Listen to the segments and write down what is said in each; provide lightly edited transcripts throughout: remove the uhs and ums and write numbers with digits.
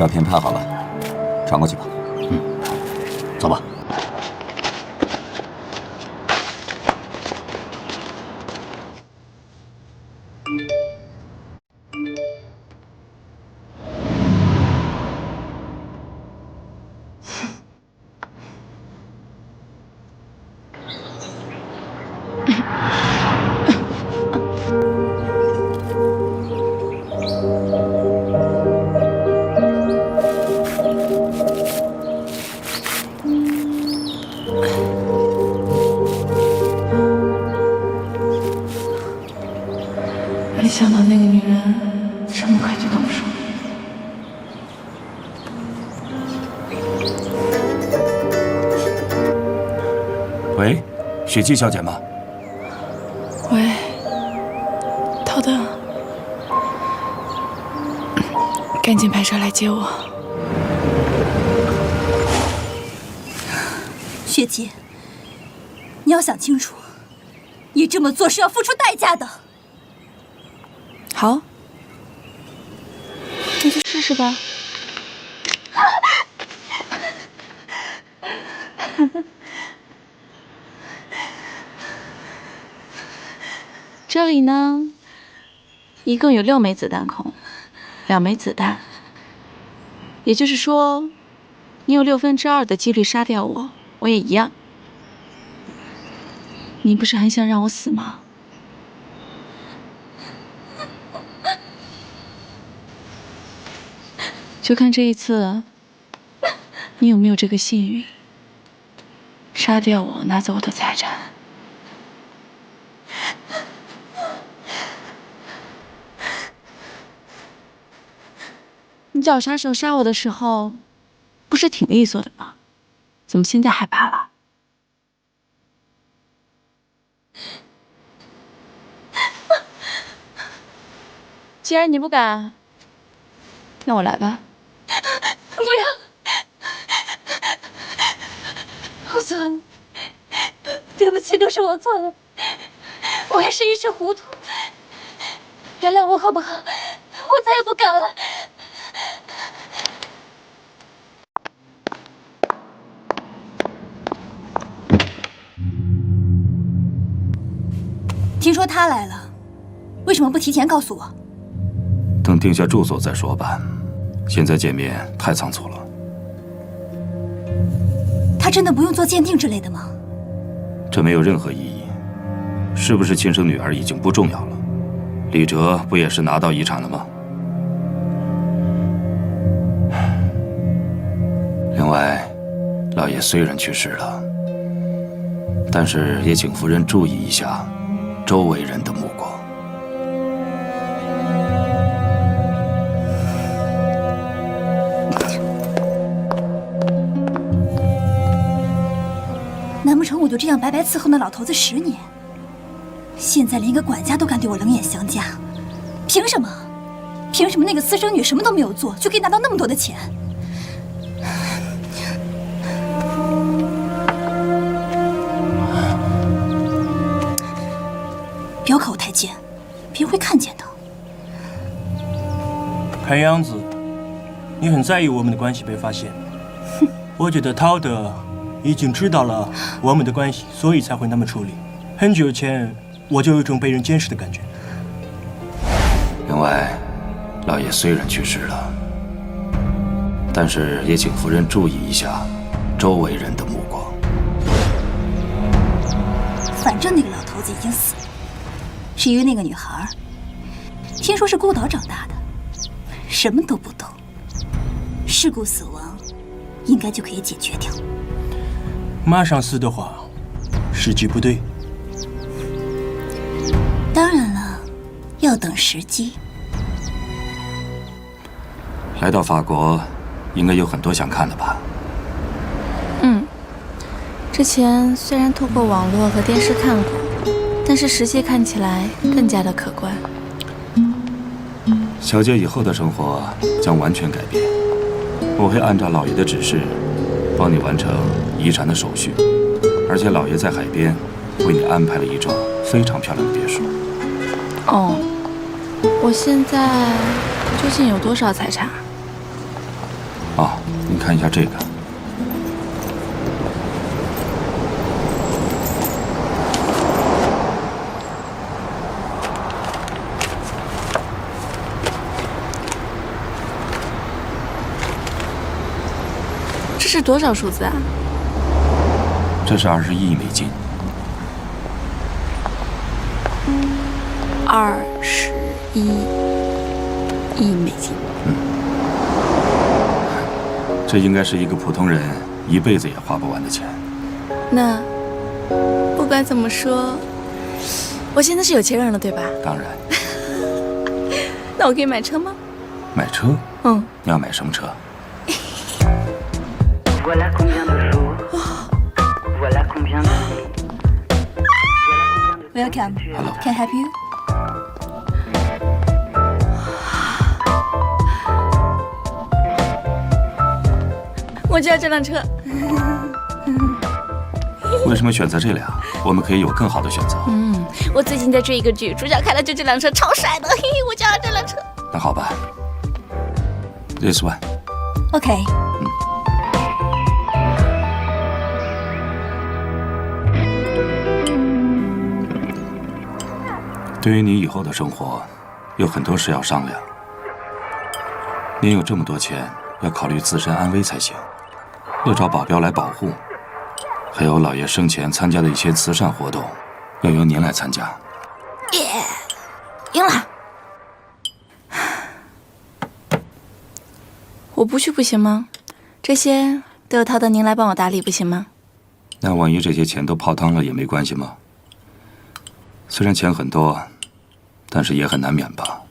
照片拍好了，传过去吧。嗯，走吧。没想到那个女人这么快就动手。喂，雪姬小姐吗？喂，陶德，赶紧派车来接我。雪姬，你要想清楚，你这么做是要付出代价的。好，那就试试吧。这里呢，一共有6枚子弹孔，2枚子弹，也就是说，你有2/6的几率杀掉我，我也一样。你不是很想让我死吗？就看这一次，你有没有这个幸运，杀掉我，拿走我的财产。你找杀手杀我的时候，不是挺利索的吗？怎么现在害怕了？既然你不敢，那我来吧。不要！我错了，对不起，都是我错了，我也是一时糊涂，原谅我好不好？我再也不敢了。听说他来了，为什么不提前告诉我？等定下住所再说吧，现在见面太仓促了。他真的不用做鉴定之类的吗？这没有任何意义，是不是亲生女儿已经不重要了。李哲不也是拿到遗产了吗？另外，老爷虽然去世了，但是也请夫人注意一下周围人的目光。难不成我就这样白白伺候那老头子10年？现在连个管家都敢对我冷眼相加，凭什么？凭什么那个私生女什么都没有做，就可以拿到那么多的钱？不要靠我太近，别人会看见的。看样子，你很在意我们的关系被发现。我觉得陶德已经知道了我们的关系，所以才会那么处理。很久前我就有一种被人监视的感觉。另外，老爷虽然去世了，但是也请夫人注意一下周围人的目光。反正那个老头子已经死了。至于那个女孩，听说是孤岛长大的，什么都不懂，事故死亡应该就可以解决掉。马上死的话，时机不对。当然了，要等时机。来到法国，应该有很多想看的吧？之前虽然透过网络和电视看过，但是实际看起来更加的可观。小姐以后的生活将完全改变，我会按照老爷的指示，帮你完成遗产的手续，而且老爷在海边为你安排了一幢非常漂亮的别墅。哦，我现在究竟有多少财产？哦，您看一下这个。这是多少数字啊？这是21亿美金。21亿美金。这应该是一个普通人一辈子也花不完的钱。那不管怎么说，我现在是有钱人了，对吧？当然，那我可以买车吗？买车？嗯。你要买什么车？ Voilà combien de jours. Voilà combien d'années. Welcome. Hello. Can I help you? 我就要这辆车。为什么选择这辆？我们可以有更好的选择。我最近在追一个剧，主角开的就这辆车，超帅的，嘿嘿，我就要这辆车。那好吧 ，This one。 OK。对于你以后的生活，有很多事要商量。您有这么多钱，要考虑自身安危才行，要找保镖来保护，还有老爷生前参加的一些慈善活动，要由您来参加。耶，赢了！我不去不行吗？这些都有陶德您来帮我打理，不行吗？那万一这些钱都泡汤了也没关系吗？虽然钱很多，但是也很难免吧。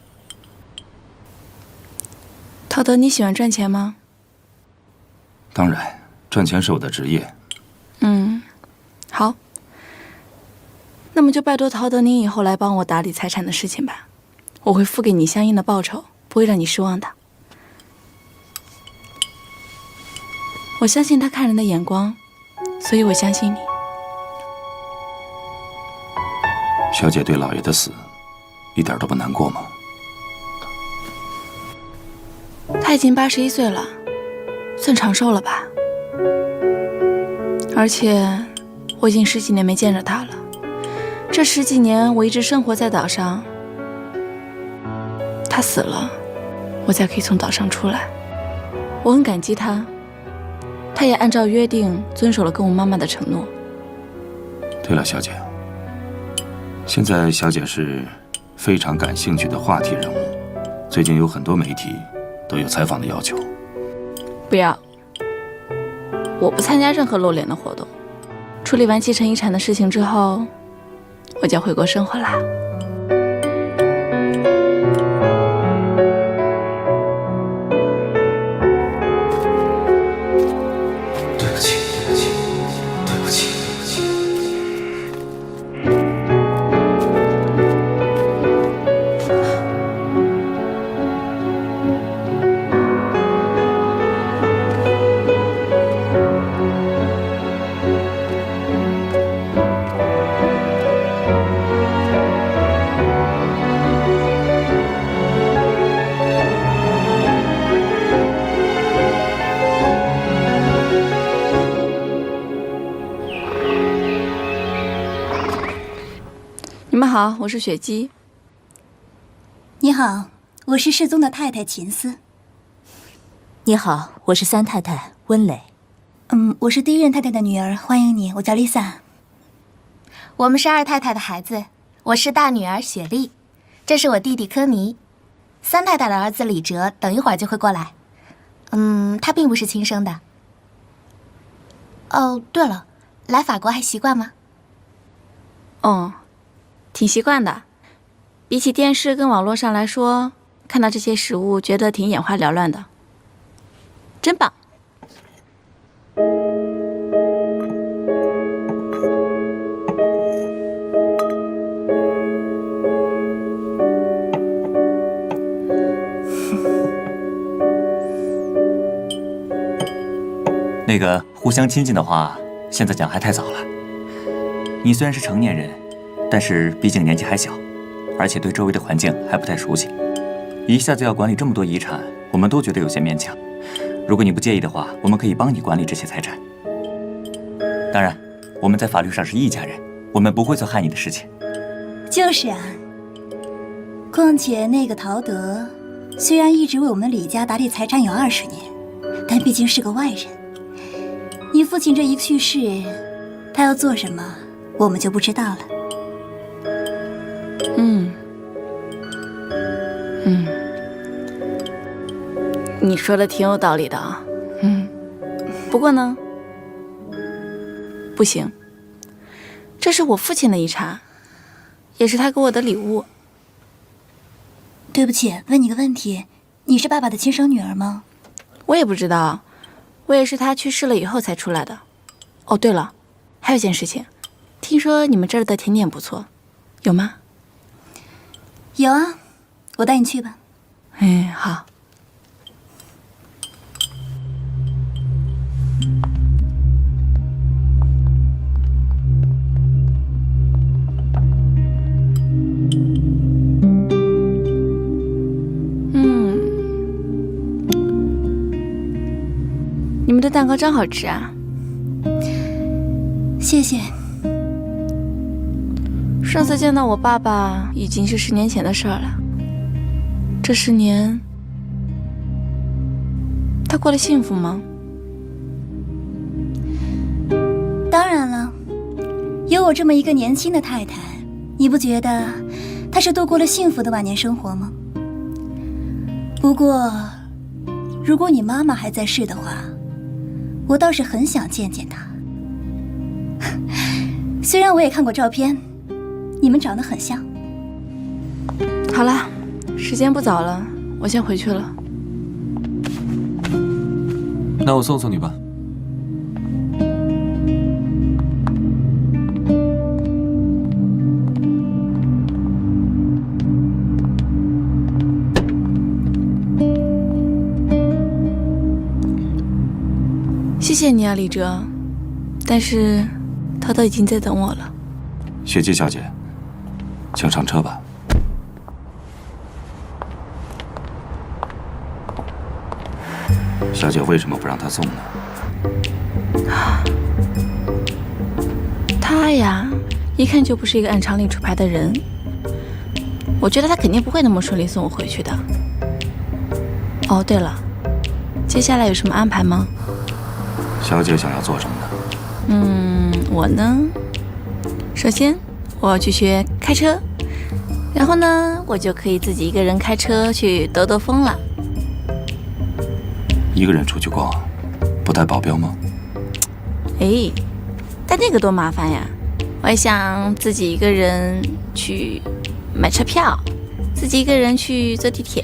陶德，你喜欢赚钱吗？当然，赚钱是我的职业。好。那么就拜托陶德您以后来帮我打理财产的事情吧，我会付给你相应的报酬，不会让你失望的。我相信他看人的眼光，所以我相信你。小姐对老爷的死一点都不难过吗？他已经81岁了，算长寿了吧？而且我已经10几年没见着他了。这10几年我一直生活在岛上，他死了，我才可以从岛上出来。我很感激他，他也按照约定遵守了跟我妈妈的承诺。对了，小姐，现在小姐是非常感兴趣的话题人物，最近有很多媒体都有采访的要求。不要，我不参加任何露脸的活动。处理完继承遗产的事情之后，我就要回国生活啦。对不起，对不起，对不起，对不起。你们好，我是雪姬。你好，我是世宗的太太秦思。你好，我是三太太温蕾。我是第一任太太的女儿，欢迎你，我叫 Lisa。我们是二太太的孩子，我是大女儿雪莉，这是我弟弟科尼，三太太的儿子李哲，等一会儿就会过来。他并不是亲生的。哦，对了，来法国还习惯吗？哦，挺习惯的。比起电视跟网络上来说，看到这些食物觉得挺眼花缭乱的，真棒。那个互相亲近的话，现在讲还太早了。你虽然是成年人，但是毕竟年纪还小，而且对周围的环境还不太熟悉，一下子要管理这么多遗产，我们都觉得有些勉强。如果你不介意的话，我们可以帮你管理这些财产。当然，我们在法律上是一家人，我们不会做害你的事情。就是啊。况且那个陶德，虽然一直为我们李家打理财产有20年，但毕竟是个外人。你父亲这一去世，他要做什么，我们就不知道了。你说的挺有道理的啊。不过呢，不行，这是我父亲的遗产，也是他给我的礼物。对不起，问你个问题，你是爸爸的亲生女儿吗？我也不知道，我也是他去世了以后才出来的。哦，对了，还有件事情，听说你们这儿的甜点不错，有吗？有啊，我带你去吧。好。你们的蛋糕真好吃啊！谢谢。上次见到我爸爸已经是10年前的事儿了。这10年，他过得幸福吗？当然了，有我这么一个年轻的太太，你不觉得他是度过了幸福的晚年生活吗？不过，如果你妈妈还在世的话，我倒是很想见见她。虽然我也看过照片，你们长得很像。好了，时间不早了，我先回去了。那我送送你吧。谢谢你啊，李哲，但是涛涛已经在等我了。雪姬小姐，请上车吧。小姐为什么不让他送呢？他呀，一看就不是一个按常理出牌的人。我觉得他肯定不会那么顺利送我回去的。哦，对了，接下来有什么安排吗？小姐想要做什么呢？我呢，首先我要去学开车，然后呢，我就可以自己一个人开车去兜兜风了。一个人出去逛，不带保镖吗？但那个多麻烦呀！我还想自己一个人去买车票，自己一个人去坐地铁，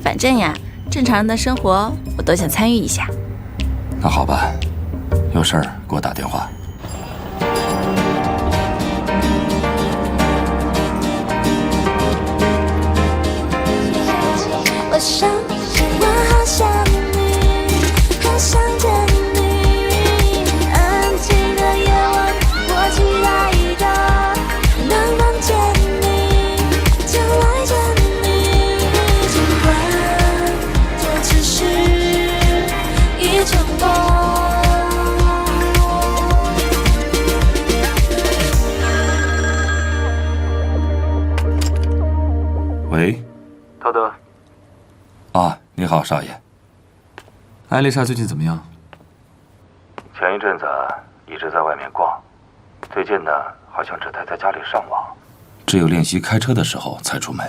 反正呀，正常人的生活我都想参与一下。那好吧，有事儿给我打电话。我想，我好想你，好想见你。安静的夜晚，我期待着能梦见你，就来见你。尽管这只是一场梦。喂，陶德。啊，你好，少爷。艾丽莎最近怎么样？前一阵子一直在外面逛，最近呢，好像只待在家里上网，只有练习开车的时候才出门。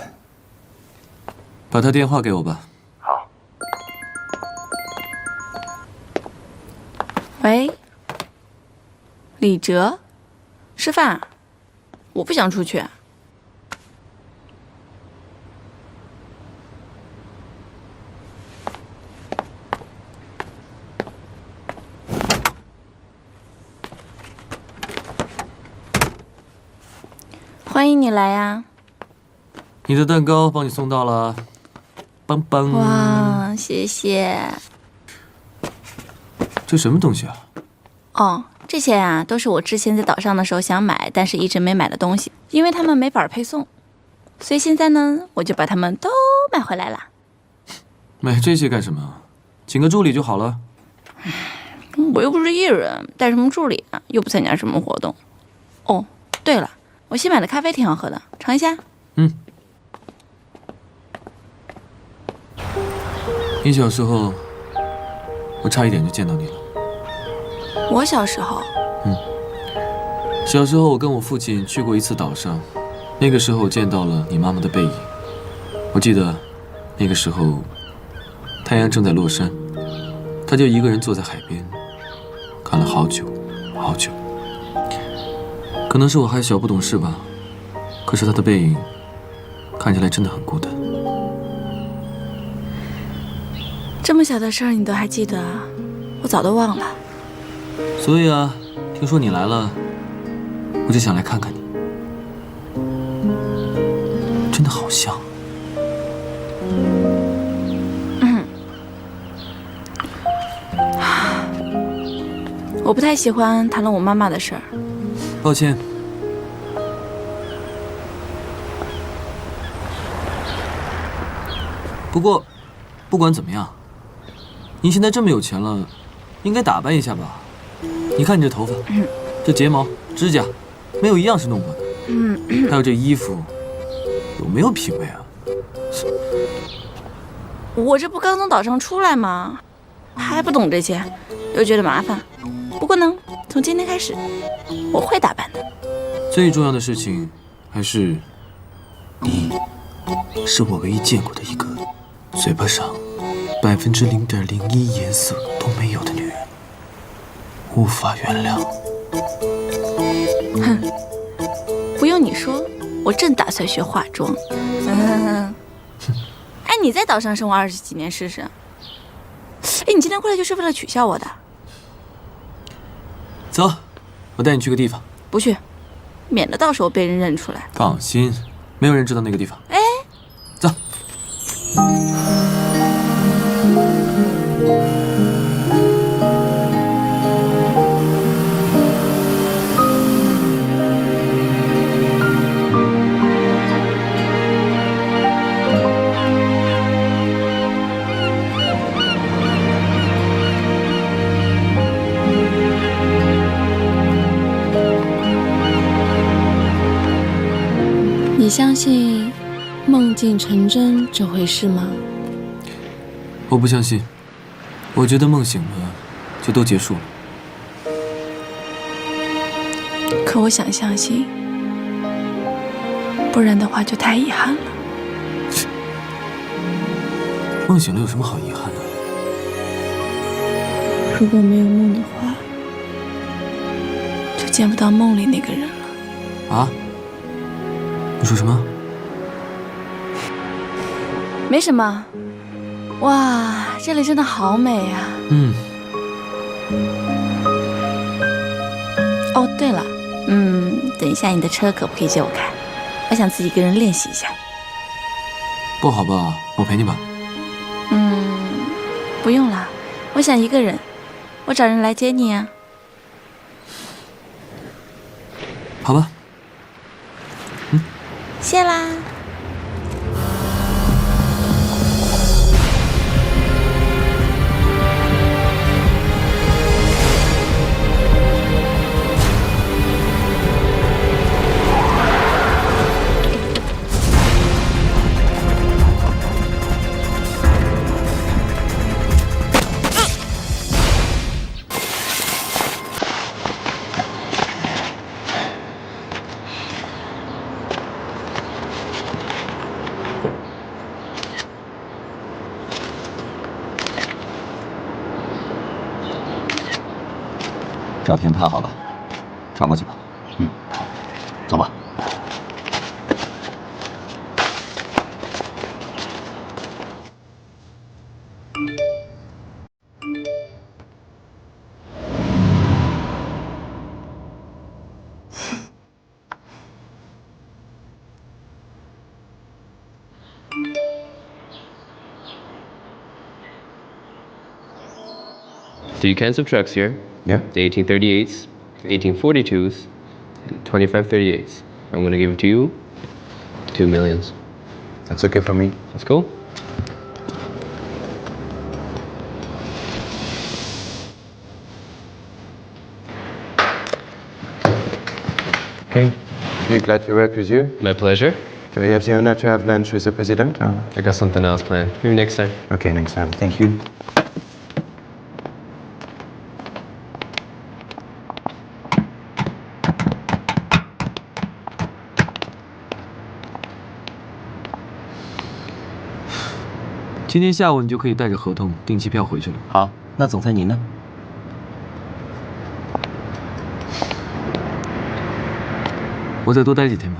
把她电话给我吧。好。喂，李哲，吃饭？我不想出去。欢迎你来呀！你的蛋糕帮你送到了，棒棒！哇，谢谢。这什么东西啊？哦，这些啊都是我之前在岛上的时候想买，但是一直没买的东西，因为他们没法配送，所以现在呢，我就把它们都买回来了。买这些干什么？请个助理就好了。我又不是艺人，带什么助理啊？又不参加什么活动。哦，对了，我新买的咖啡挺好喝的，尝一下。你小时候，我差一点就见到你了。我小时候，小时候我跟我父亲去过一次岛上，那个时候我见到了你妈妈的背影。我记得，那个时候，太阳正在落山，她就一个人坐在海边，看了好久好久。可能是我还小不懂事吧，可是她的背影，看起来真的很孤单。这么小的事儿你都还记得，我早都忘了。所以啊，听说你来了，我就想来看看你。真的好像。我不太喜欢谈论我妈妈的事儿。抱歉。不过，不管怎么样，你现在这么有钱了，应该打扮一下吧？你看你这头发，这睫毛、指甲，没有一样是弄过的。还有这衣服，有没有品味啊？我这不刚从岛上出来吗？还不懂这些，又觉得麻烦。不过呢，从今天开始，我会打扮的。最重要的事情还是，你是我唯一见过的一个嘴巴上0.01%颜色都没有的女人，无法原谅。哼，不用你说，我正打算学化妆。哎，你在岛上生活20几年试试？哎，你今天过来就是为了取笑我的？走，我带你去个地方。不去，免得到时候被人认出来。放心，没有人知道那个地方。哎，走。你相信梦境成真这回事吗？我不相信，我觉得梦醒了就都结束了。可我想相信，不然的话就太遗憾了。梦醒了有什么好遗憾的？如果没有梦的话，就见不到梦里那个人了。啊？你说什么？没什么。哇，这里真的好美呀！哦，对了，等一下你的车可不可以借我开？我想自己一个人练习一下。不好吧？我陪你吧。不用了，我想一个人，我找人来接你啊。好吧。谢啦。照片拍好了，传过去吧。走吧。So you can subtract here. Yeah. The 1838s, 1842s, and 2538s. I'm gonna give it to you. 2 millions. That's okay for me. That's cool. Okay. We're glad to work with you. My pleasure. Do we have the honor to have lunch with the president? I got something else planned. Maybe next time. Okay, next time. Thank you. 今天下午你就可以带着合同、订机票回去了。好，那总裁您呢？我再多待几天吧。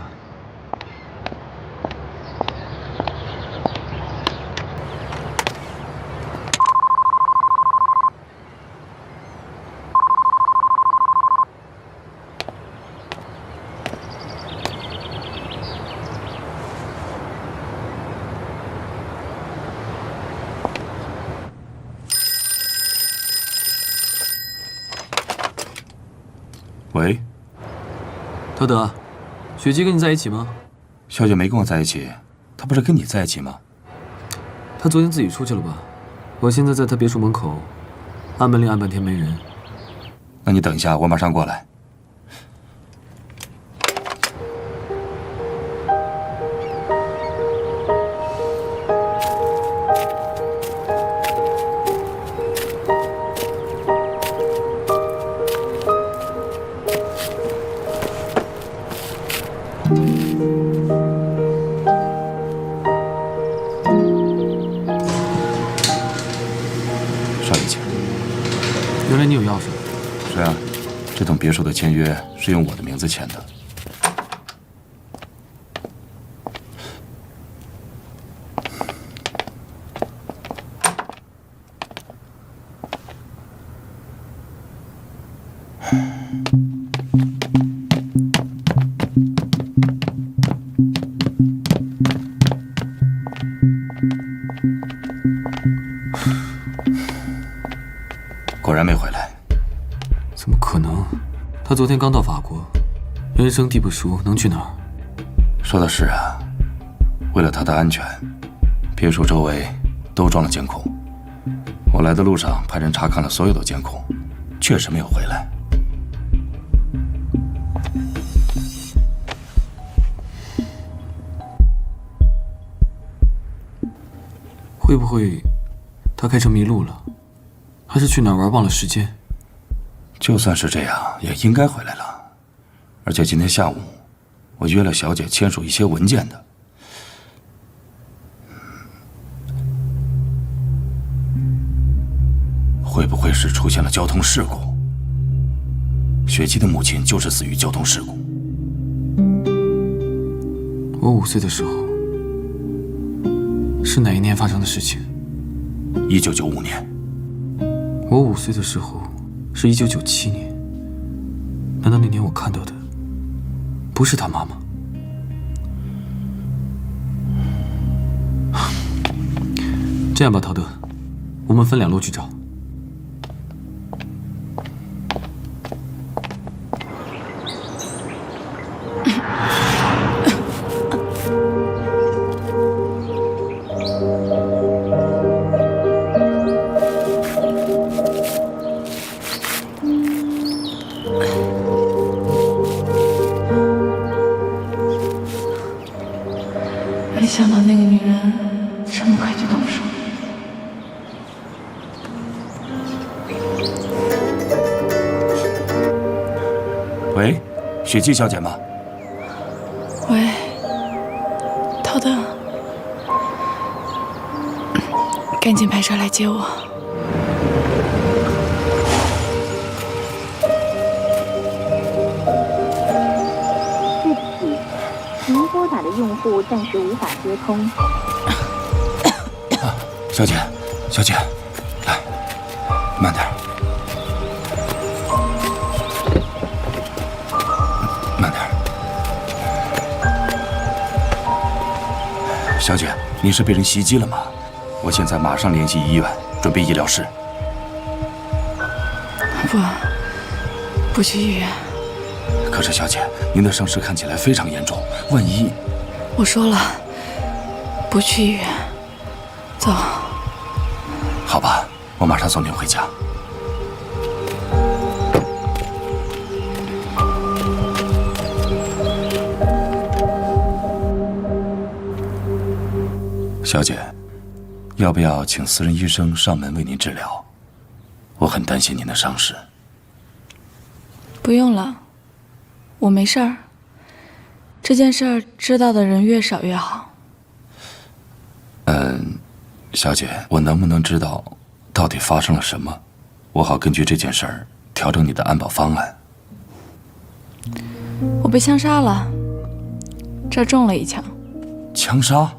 喂，陶德，雪姬跟你在一起吗？小姐没跟我在一起，她不是跟你在一起吗？她昨天自己出去了吧？我现在在她别墅门口，按门铃按半天没人。那你等一下，我马上过来。少爷请。原来你有钥匙。是啊，这栋别墅的签约是用我的名字签的。果然没回来。怎么可能？他昨天刚到法国，人生地不熟，能去哪儿？说的是啊，为了他的安全，别墅周围都装了监控。我来的路上派人查看了所有的监控，确实没有回来。会不会他开车迷路了，还是去哪儿玩忘了时间？就算是这样，也应该回来了。而且今天下午，我约了小姐签署一些文件的。会不会是出现了交通事故？雪姬的母亲就是死于交通事故。我5岁的时候，是哪一年发生的事情？1995年。我5岁的时候是1997年。难道那年我看到的不是他妈妈？这样吧，陶德，我们分2路去找。没想到那个女人这么快就动手。喂，雪姬小姐吗？喂，陶德，赶紧派车来接我。对不起，您拨打的用户暂时无法接通。小姐，小姐，来，慢点。慢点。小姐，您是被人袭击了吗？我现在马上联系医院，准备医疗室。不去医院。可是，小姐，您的伤势看起来非常严重，万一……我说了，不去医院。走。好吧，我马上送您回家。小姐，要不要请私人医生上门为您治疗？我很担心您的伤势。不用了，我没事儿。这件事儿知道的人越少越好。小姐，我能不能知道到底发生了什么？我好根据这件事儿调整你的安保方案。我被枪杀了，这儿中了一枪。枪杀？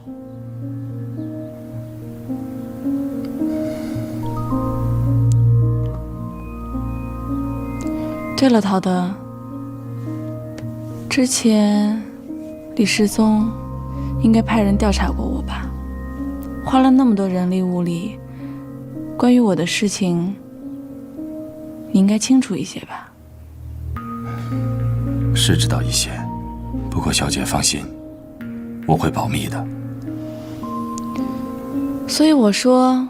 对了，陶德，之前李世宗应该派人调查过我吧？花了那么多人力物力，关于我的事情，你应该清楚一些吧？是知道一些，不过小姐放心，我会保密的。所以我说，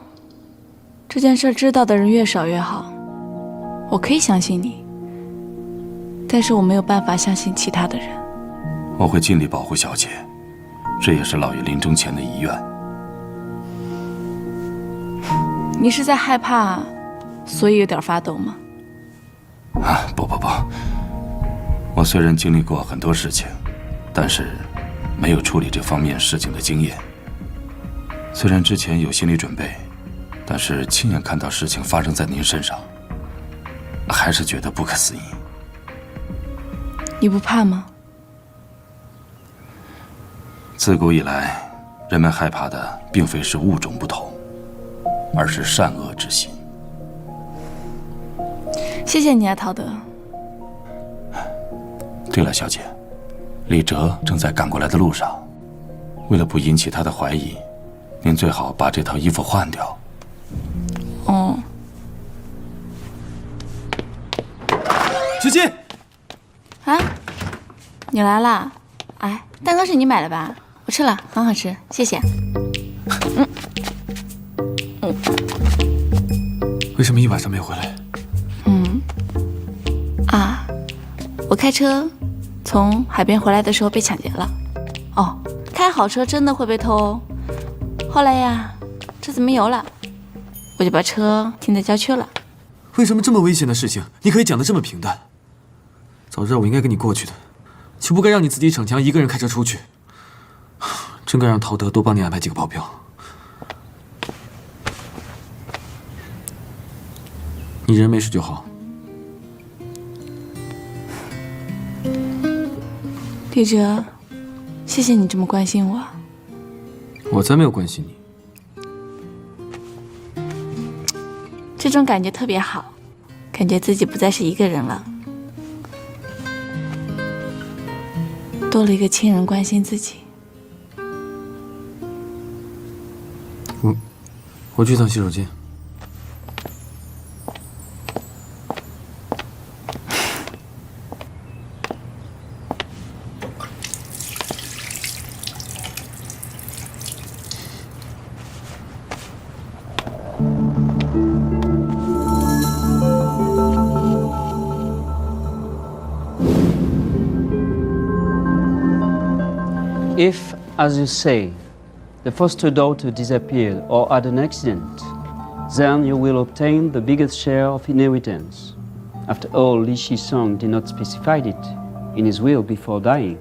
这件事知道的人越少越好。我可以相信你，但是我没有办法相信其他的人。我会尽力保护小姐，这也是老爷临终前的遗愿。你是在害怕，所以有点发抖吗？不，我虽然经历过很多事情，但是没有处理这方面事情的经验。虽然之前有心理准备，但是亲眼看到事情发生在您身上，还是觉得不可思议。你不怕吗？自古以来，人们害怕的并非是物种不同，而是善恶之心。谢谢你啊，陶德。对了，小姐，李哲正在赶过来的路上，为了不引起他的怀疑，您最好把这套衣服换掉。哦。雪姬，啊，你来啦？哎，蛋糕是你买的吧？我吃了，很好吃，谢谢。为什么一晚上没回来？我开车从海边回来的时候被抢劫了。哦，开好车真的会被偷哦。后来呀，车子没油了，我就把车停在郊区了。为什么这么危险的事情，你可以讲得这么平淡？早知道我应该跟你过去的，就不该让你自己逞强，一个人开车出去。真该让陶德多帮你安排几个保镖。你人没事就好。李哲，谢谢你这么关心我。我才没有关心你。这种感觉特别好，感觉自己不再是一个人了，多了一个亲人关心自己。我去趟洗手间。If, as you say, the foster daughter disappeared or had an accident, then you will obtain the biggest share of inheritance. After all, Li Shizong did not specify it in his will before dying.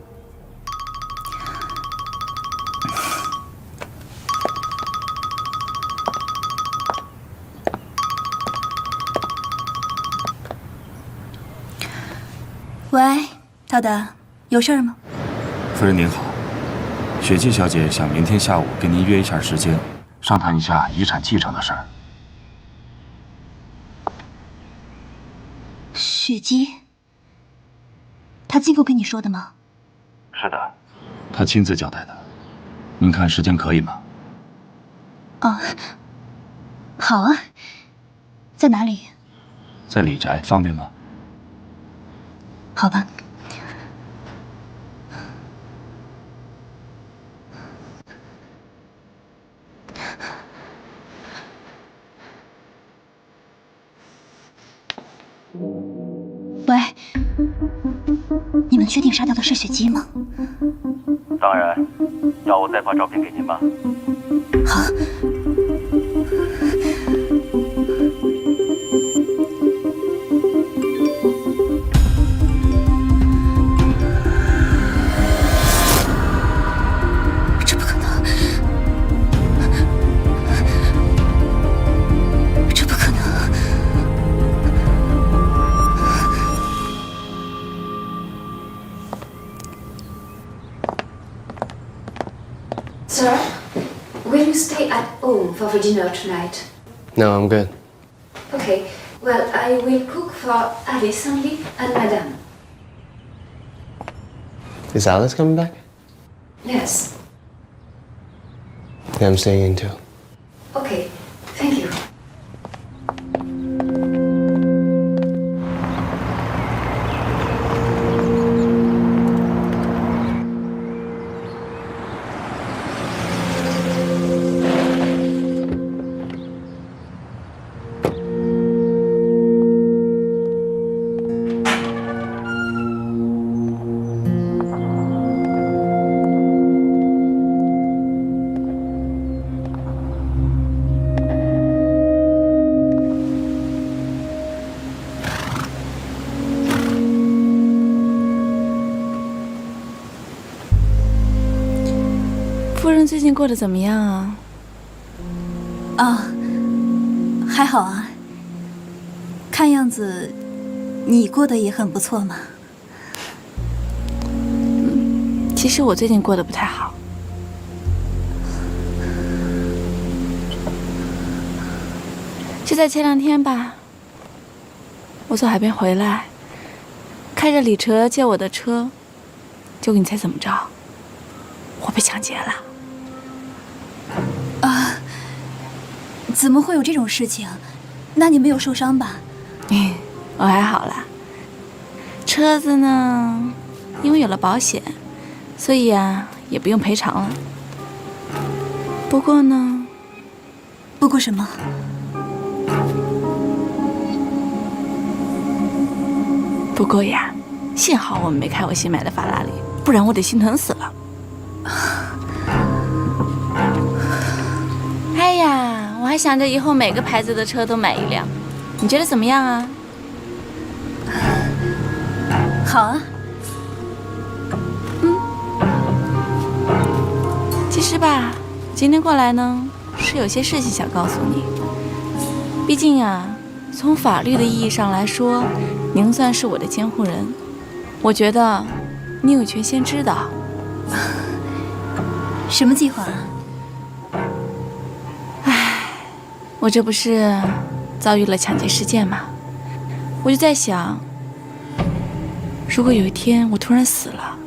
喂，陶德，有事儿吗？夫人您好，雪姬小姐想明天下午跟您约一下时间，商谈一下遗产继承的事儿。雪姬，她经过跟你说的吗？是的，她亲自交代的。您看时间可以吗？哦，好啊。在哪里？在李宅，方便吗？好吧。喂，你们确定杀掉的是雪姬吗？当然，要我再发照片给您吗？好。Sir, will you stay at home for the dinner tonight? No, I'm good. Okay, well, I will cook for Alice only and Madame. Is Alice coming back? Yes. Yeah, I'm staying in too. Okay, thank you. 夫人最近过得怎么样啊？啊，还好啊。看样子，你过得也很不错嘛。其实我最近过得不太好。就在前2天吧，我从海边回来，开着李哲借我的车，结果你猜怎么着？我被抢劫了。啊，怎么会有这种事情？那你没有受伤吧？我还好啦。车子呢，因为有了保险，所以啊也不用赔偿了。不过呢，不过什么？不过呀，幸好我们没开我新买的法拉利，不然我得心疼死了。哎呀，我还想着以后每个牌子的车都买1辆，你觉得怎么样啊？好啊。其实吧，今天过来呢，是有些事情想告诉你。毕竟啊，从法律的意义上来说，您算是我的监护人，我觉得你有权先知道。什么计划？我这不是遭遇了抢劫事件吗？我就在想，如果有一天我突然死了，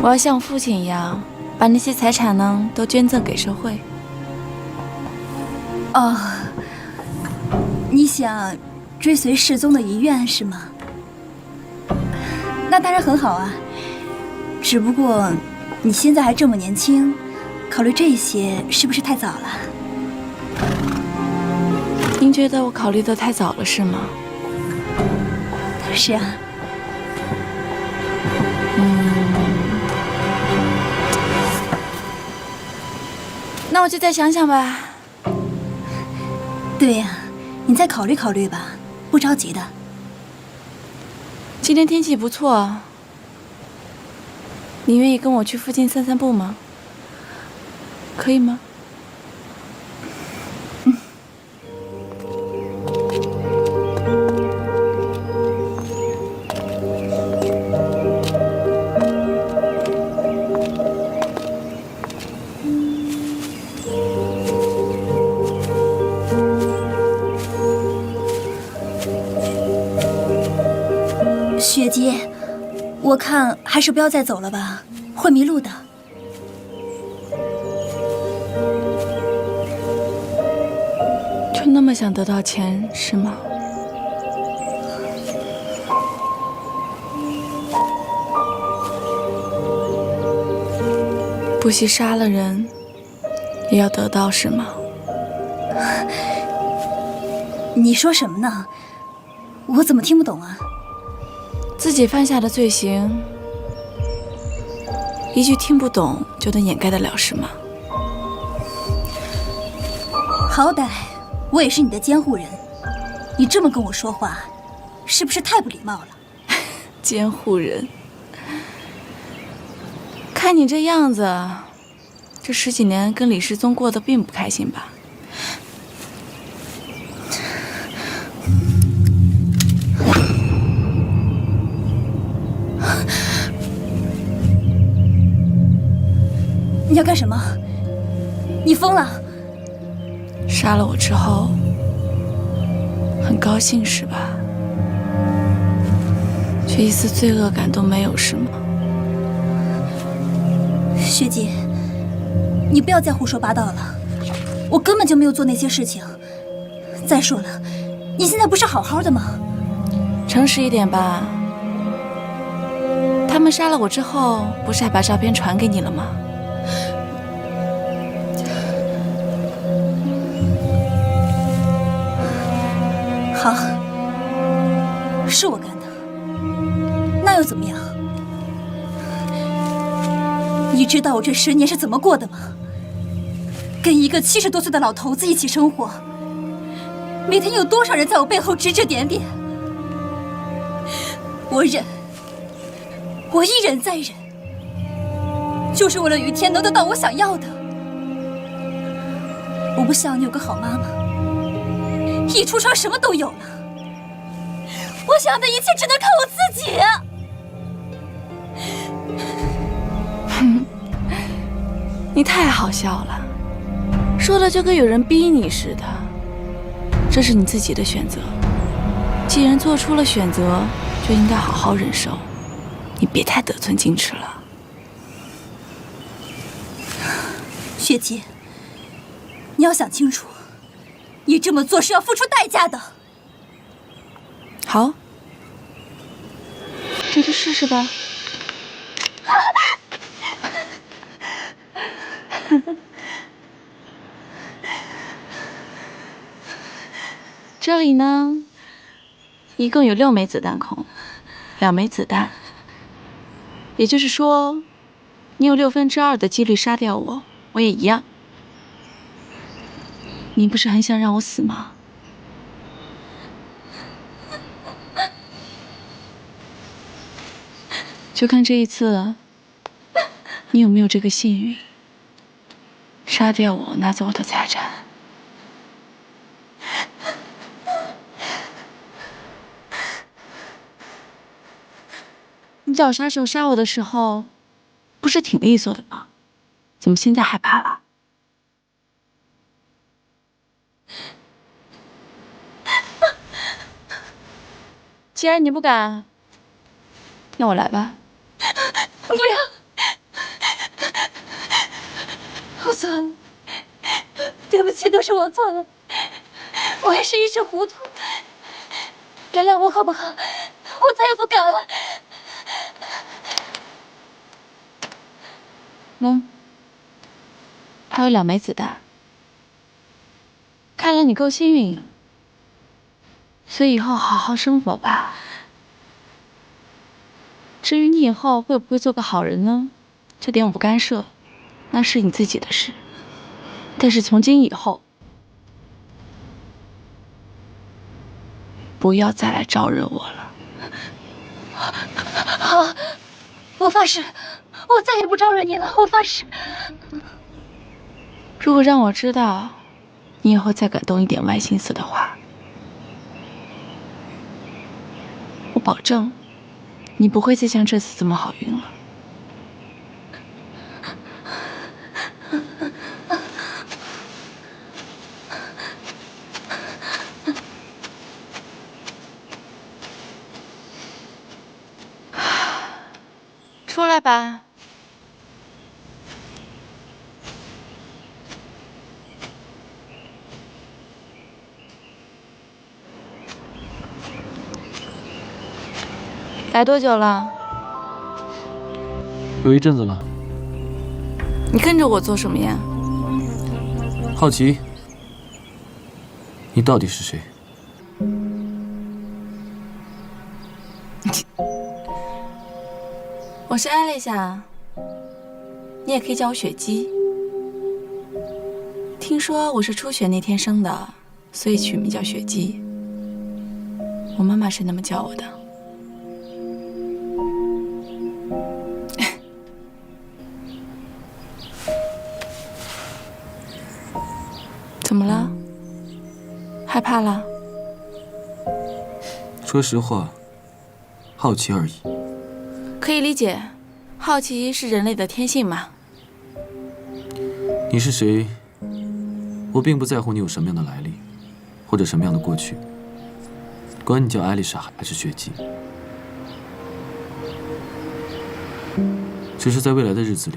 我要像我父亲一样，把那些财产呢都捐赠给社会。哦，你想追随世宗的遗愿是吗？那当然很好啊，只不过你现在还这么年轻，考虑这些是不是太早了？您觉得我考虑得太早了是吗？是啊。那我就再想想吧。对呀，你再考虑考虑吧，不着急的。今天天气不错，你愿意跟我去附近散散步吗？可以吗？雪姬，我看还是不要再走了吧，会迷路的。就那么想得到钱是吗？不惜杀了人，也要得到是吗？你说什么呢？我怎么听不懂啊？自己犯下的罪行，一句听不懂就能掩盖得了是吗？好歹我也是你的监护人，你这么跟我说话，是不是太不礼貌了？监护人，看你这样子，这10几年跟李世宗过得并不开心吧？你要干什么？你疯了？杀了我之后，很高兴是吧？却一丝罪恶感都没有是吗？学姐，你不要再胡说八道了，我根本就没有做那些事情。再说了，你现在不是好好的吗？诚实一点吧。他们杀了我之后，不是还把照片传给你了吗？好，是我干的，那又怎么样？你知道我这10年是怎么过的吗？跟一个70多岁的老头子一起生活，每天有多少人在我背后指指点点？我忍，我一忍再忍，就是为了有一天能得到我想要的。我不像你有个好妈妈，一出生什么都有了。我想要的一切只能靠我自己。你太好笑了，说的就跟有人逼你似的。这是你自己的选择，既然做出了选择，就应该好好忍受。你别太得寸进尺了。雪姐，你要想清楚，你这么做是要付出代价的。好，那就试试吧。这里呢，一共有6枚子弹孔，2枚子弹，也就是说，你有2/6的几率杀掉我，我也一样。你不是很想让我死吗？就看这一次，你有没有这个幸运，杀掉我，拿走我的财产。你找杀手杀我的时候，不是挺利索的吗？怎么现在害怕了？既然你不敢，那我来吧。不要！我错了，对不起，都是我错了，我也是一时糊涂，原谅我好不好？我再也不敢了。还有2枚子弹，看来你够幸运，所以以后好好生活吧。至于你以后会不会做个好人呢？这点我不干涉，那是你自己的事。但是从今以后，不要再来招惹我了。好，我发誓，我再也不招惹你了，我发誓。如果让我知道你以后再敢动一点歪心思的话，我保证你不会再像这次这么好运了。出来吧。来多久了？有一阵子了。你跟着我做什么呀？好奇，你到底是谁？我是艾丽莎，你也可以叫我雪姬。听说我是初雪那天生的，所以取名叫雪姬。我妈妈是那么叫我的。怎么了？害怕了？说实话，好奇而已。可以理解，好奇是人类的天性嘛。你是谁？我并不在乎你有什么样的来历，或者什么样的过去。管你叫艾丽莎还是雪姬，只是在未来的日子里，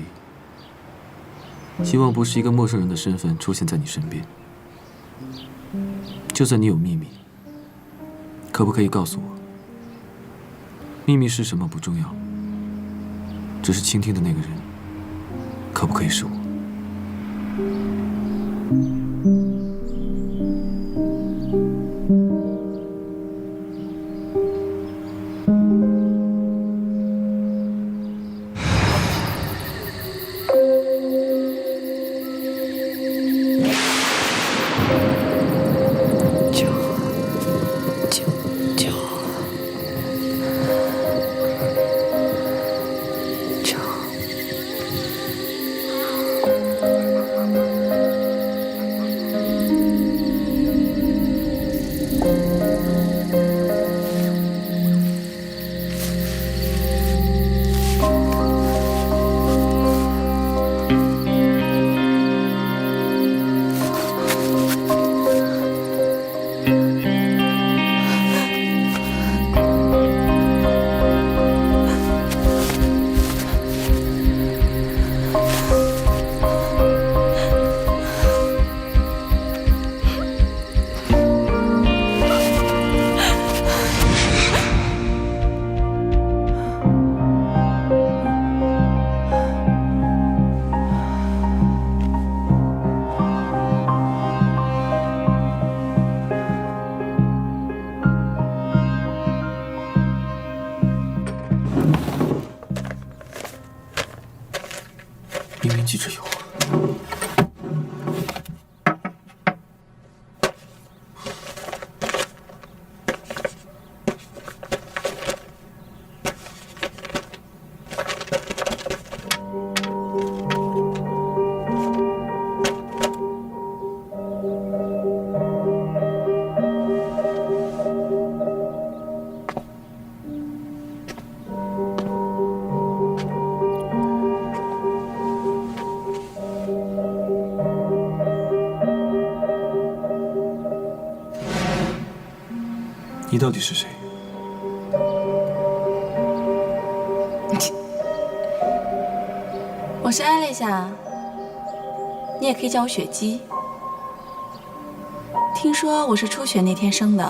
希望不是一个陌生人的身份出现在你身边。就算你有秘密，可不可以告诉我？秘密是什么不重要，只是倾听的那个人，可不可以是我？明明记着有。你到底是谁？我是艾丽莎，你也可以叫我雪姬。听说我是初雪那天生的，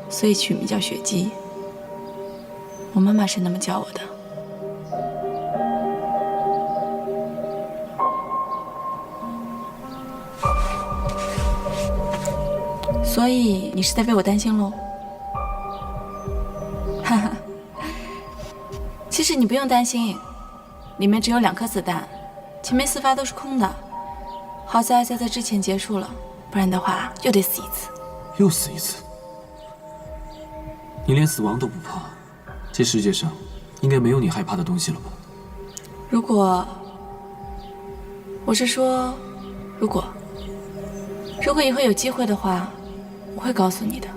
所以取名叫雪姬。我妈妈是那么叫我的。所以你是在为我担心喽？哈哈，其实你不用担心，里面只有2颗子弹，前面4发都是空的。好在在之前结束了，不然的话又得死一次。又死一次？你连死亡都不怕，这世界上应该没有你害怕的东西了吧？如果，我是说，如果以后有机会的话，我会告诉你的，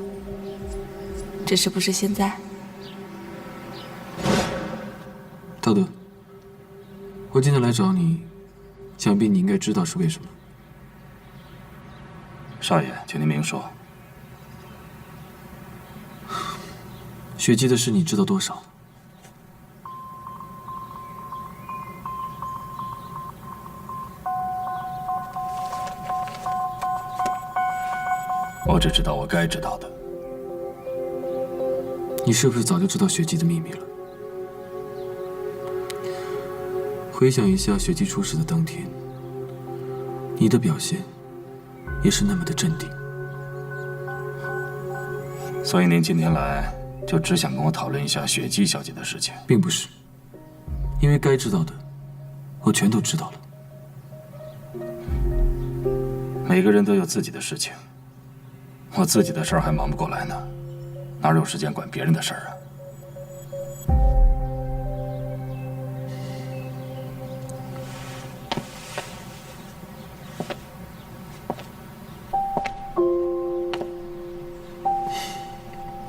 只是不是现在。道德，我今天来找你，想必你应该知道是为什么。少爷，请您明说。雪姬的事你知道多少？我只知道我该知道的。你是不是早就知道雪姬的秘密了？回想一下雪姬出事的当天，你的表现也是那么的镇定。所以您今天来就只想跟我讨论一下雪姬小姐的事情？并不是，因为该知道的我全都知道了。每个人都有自己的事情，我自己的事儿还忙不过来呢，哪有时间管别人的事儿啊？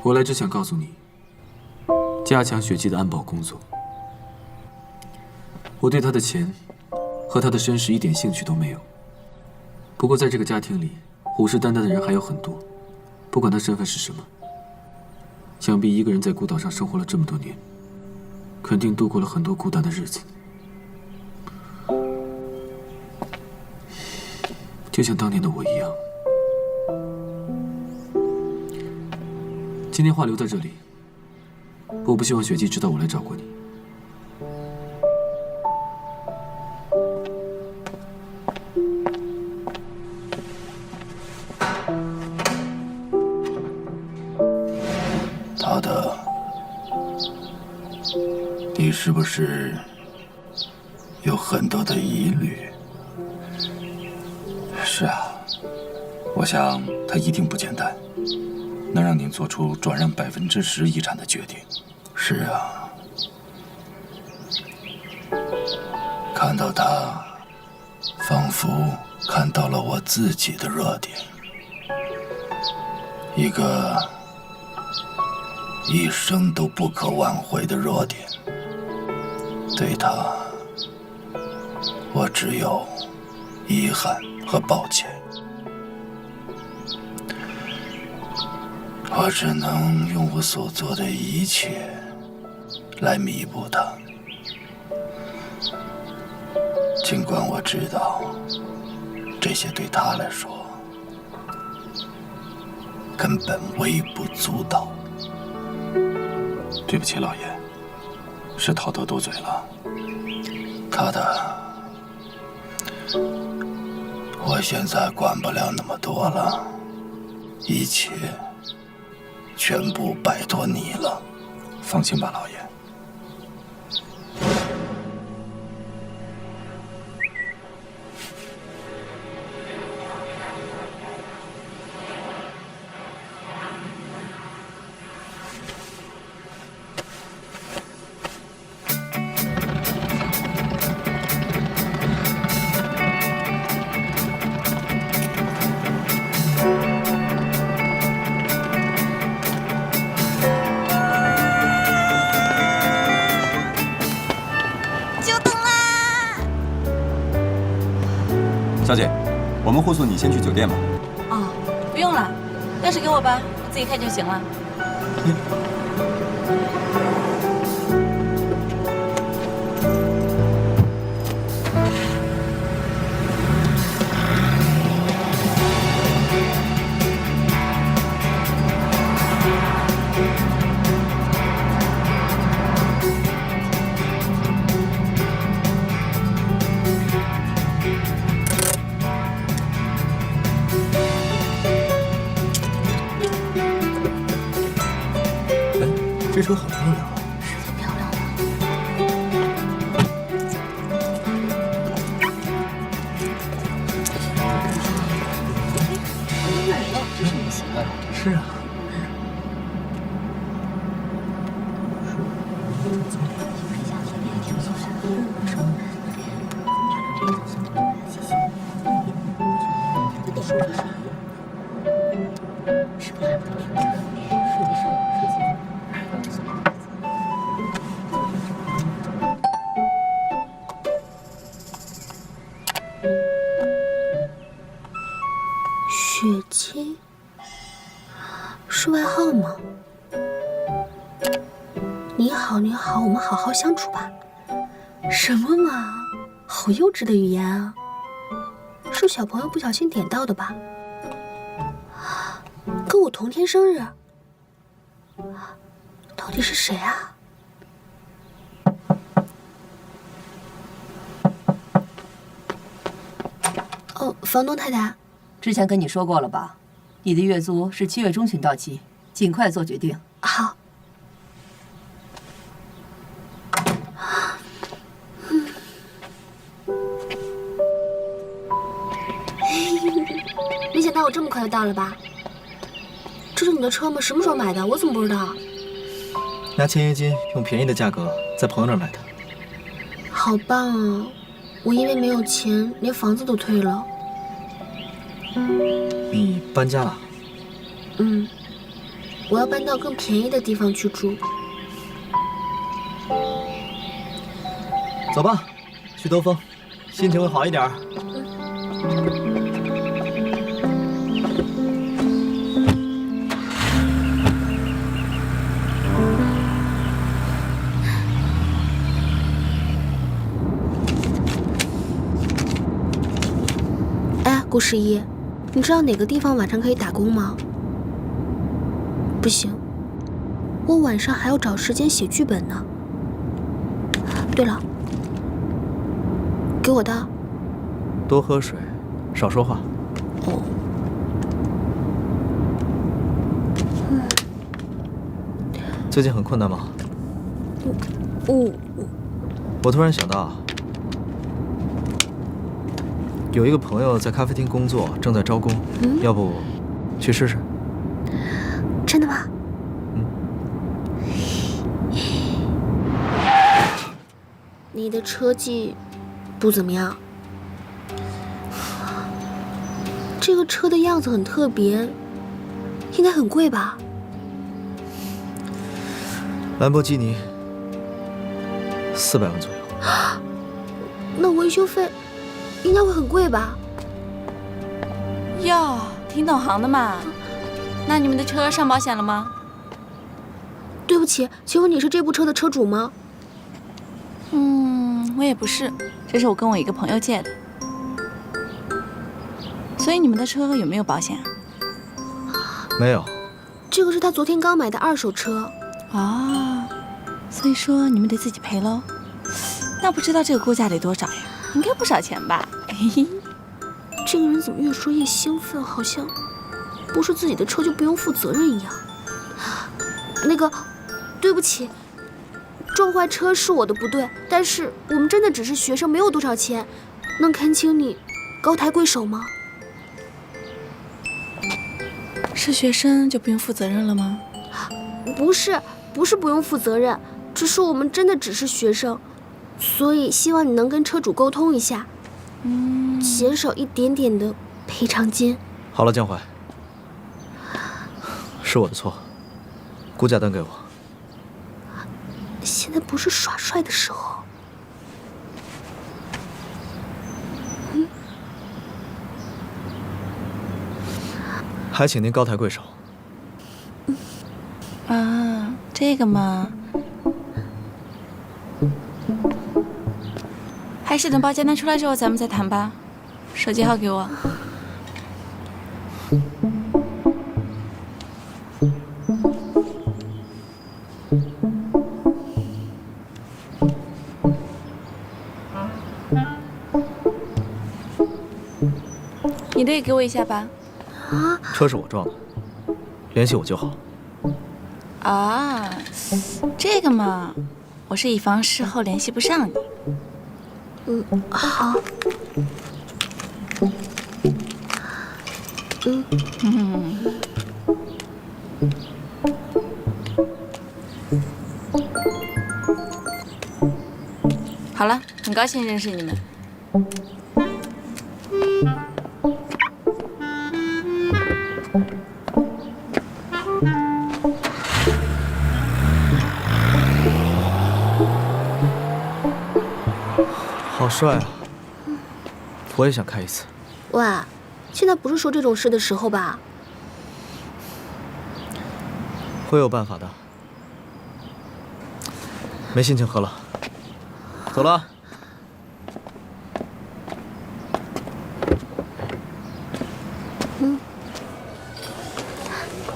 我来只想告诉你，加强雪姬的安保工作。我对她的钱和她的身世一点兴趣都没有。不过在这个家庭里，虎视眈眈的人还有很多，不管她身份是什么。想必一个人在孤岛上生活了这么多年，肯定度过了很多孤单的日子。就像当年的我一样。今天话留在这里，我不希望雪姬知道我来找过你。陶德，你是不是有很多的疑虑？是啊，我想他一定不简单。能让您做出转让10%遗产的决定。是啊，看到他，仿佛看到了我自己的弱点，一个一生都不可挽回的弱点。对他，我只有遗憾和抱歉。我只能用我所做的一切来弥补它，尽管我知道这些对他来说根本微不足道。对不起，老爷，是陶德多嘴了。卡德，我现在管不了那么多了，一切全部拜托你了。放心吧，老爷。小姐，我们护送你先去酒店吧。哦，不用了，钥匙给我吧，我自己开就行了。这车好漂亮啊！是挺漂亮的。这是你喜欢的？是啊。雪姬，是外号吗？你好，你好，我们好好相处吧。什么嘛，好幼稚的语言啊！是小朋友不小心点到的吧？跟我同天生日，到底是谁啊？哦，房东太太。之前跟你说过了吧，你的月租是7月中旬到期，尽快做决定。好。哪有这么快就到了吧？这是你的车吗？什么时候买的？我怎么不知道？拿签约金用便宜的价格在朋友那儿买的。好棒啊！我因为没有钱，连房子都退了。你搬家了？嗯，我要搬到更便宜的地方去住。走吧，去兜风，心情会好一点。顾十一，你知道哪个地方晚上可以打工吗？不行，我晚上还要找时间写剧本呢。对了，给我的。多喝水，少说话。哦。最近很困难吗？我突然想到。有一个朋友在咖啡厅工作，正在招工，要不去试试？真的吗？你的车技不怎么样，这个车的样子很特别，应该很贵吧？兰博基尼，400万左右。那维修费？应该会很贵吧？哟，挺懂行的嘛。那你们的车上保险了吗？对不起，请问你是这部车的车主吗？我也不是，这是我跟我一个朋友借的。所以你们的车有没有保险啊？没有。这个是他昨天刚买的2手车。哦，所以说你们得自己赔喽。那不知道这个估价得多少呀？应该不少钱吧？这个人怎么越说越兴奋，好像不是自己的车就不用负责任一样。那个，对不起，撞坏车是我的不对，但是我们真的只是学生，没有多少钱，能恳请你高抬贵手吗？是学生就不用负责任了吗？不是不用负责任，只是我们真的只是学生。所以希望你能跟车主沟通一下，减少一点点的赔偿金。好了，江淮，是我的错，估价单给我。现在不是耍帅的时候。还请您高抬贵手。啊，这个嘛。还是等报价单出来之后咱们再谈吧。手机号给我。你的也给我一下吧。啊？车是我撞的，联系我就好。啊，这个嘛，我是以防事后联系不上你。好。好了，很高兴认识你们。好帅啊！我也想开一次。喂，现在不是说这种事的时候吧？会有办法的。没心情喝了，走了。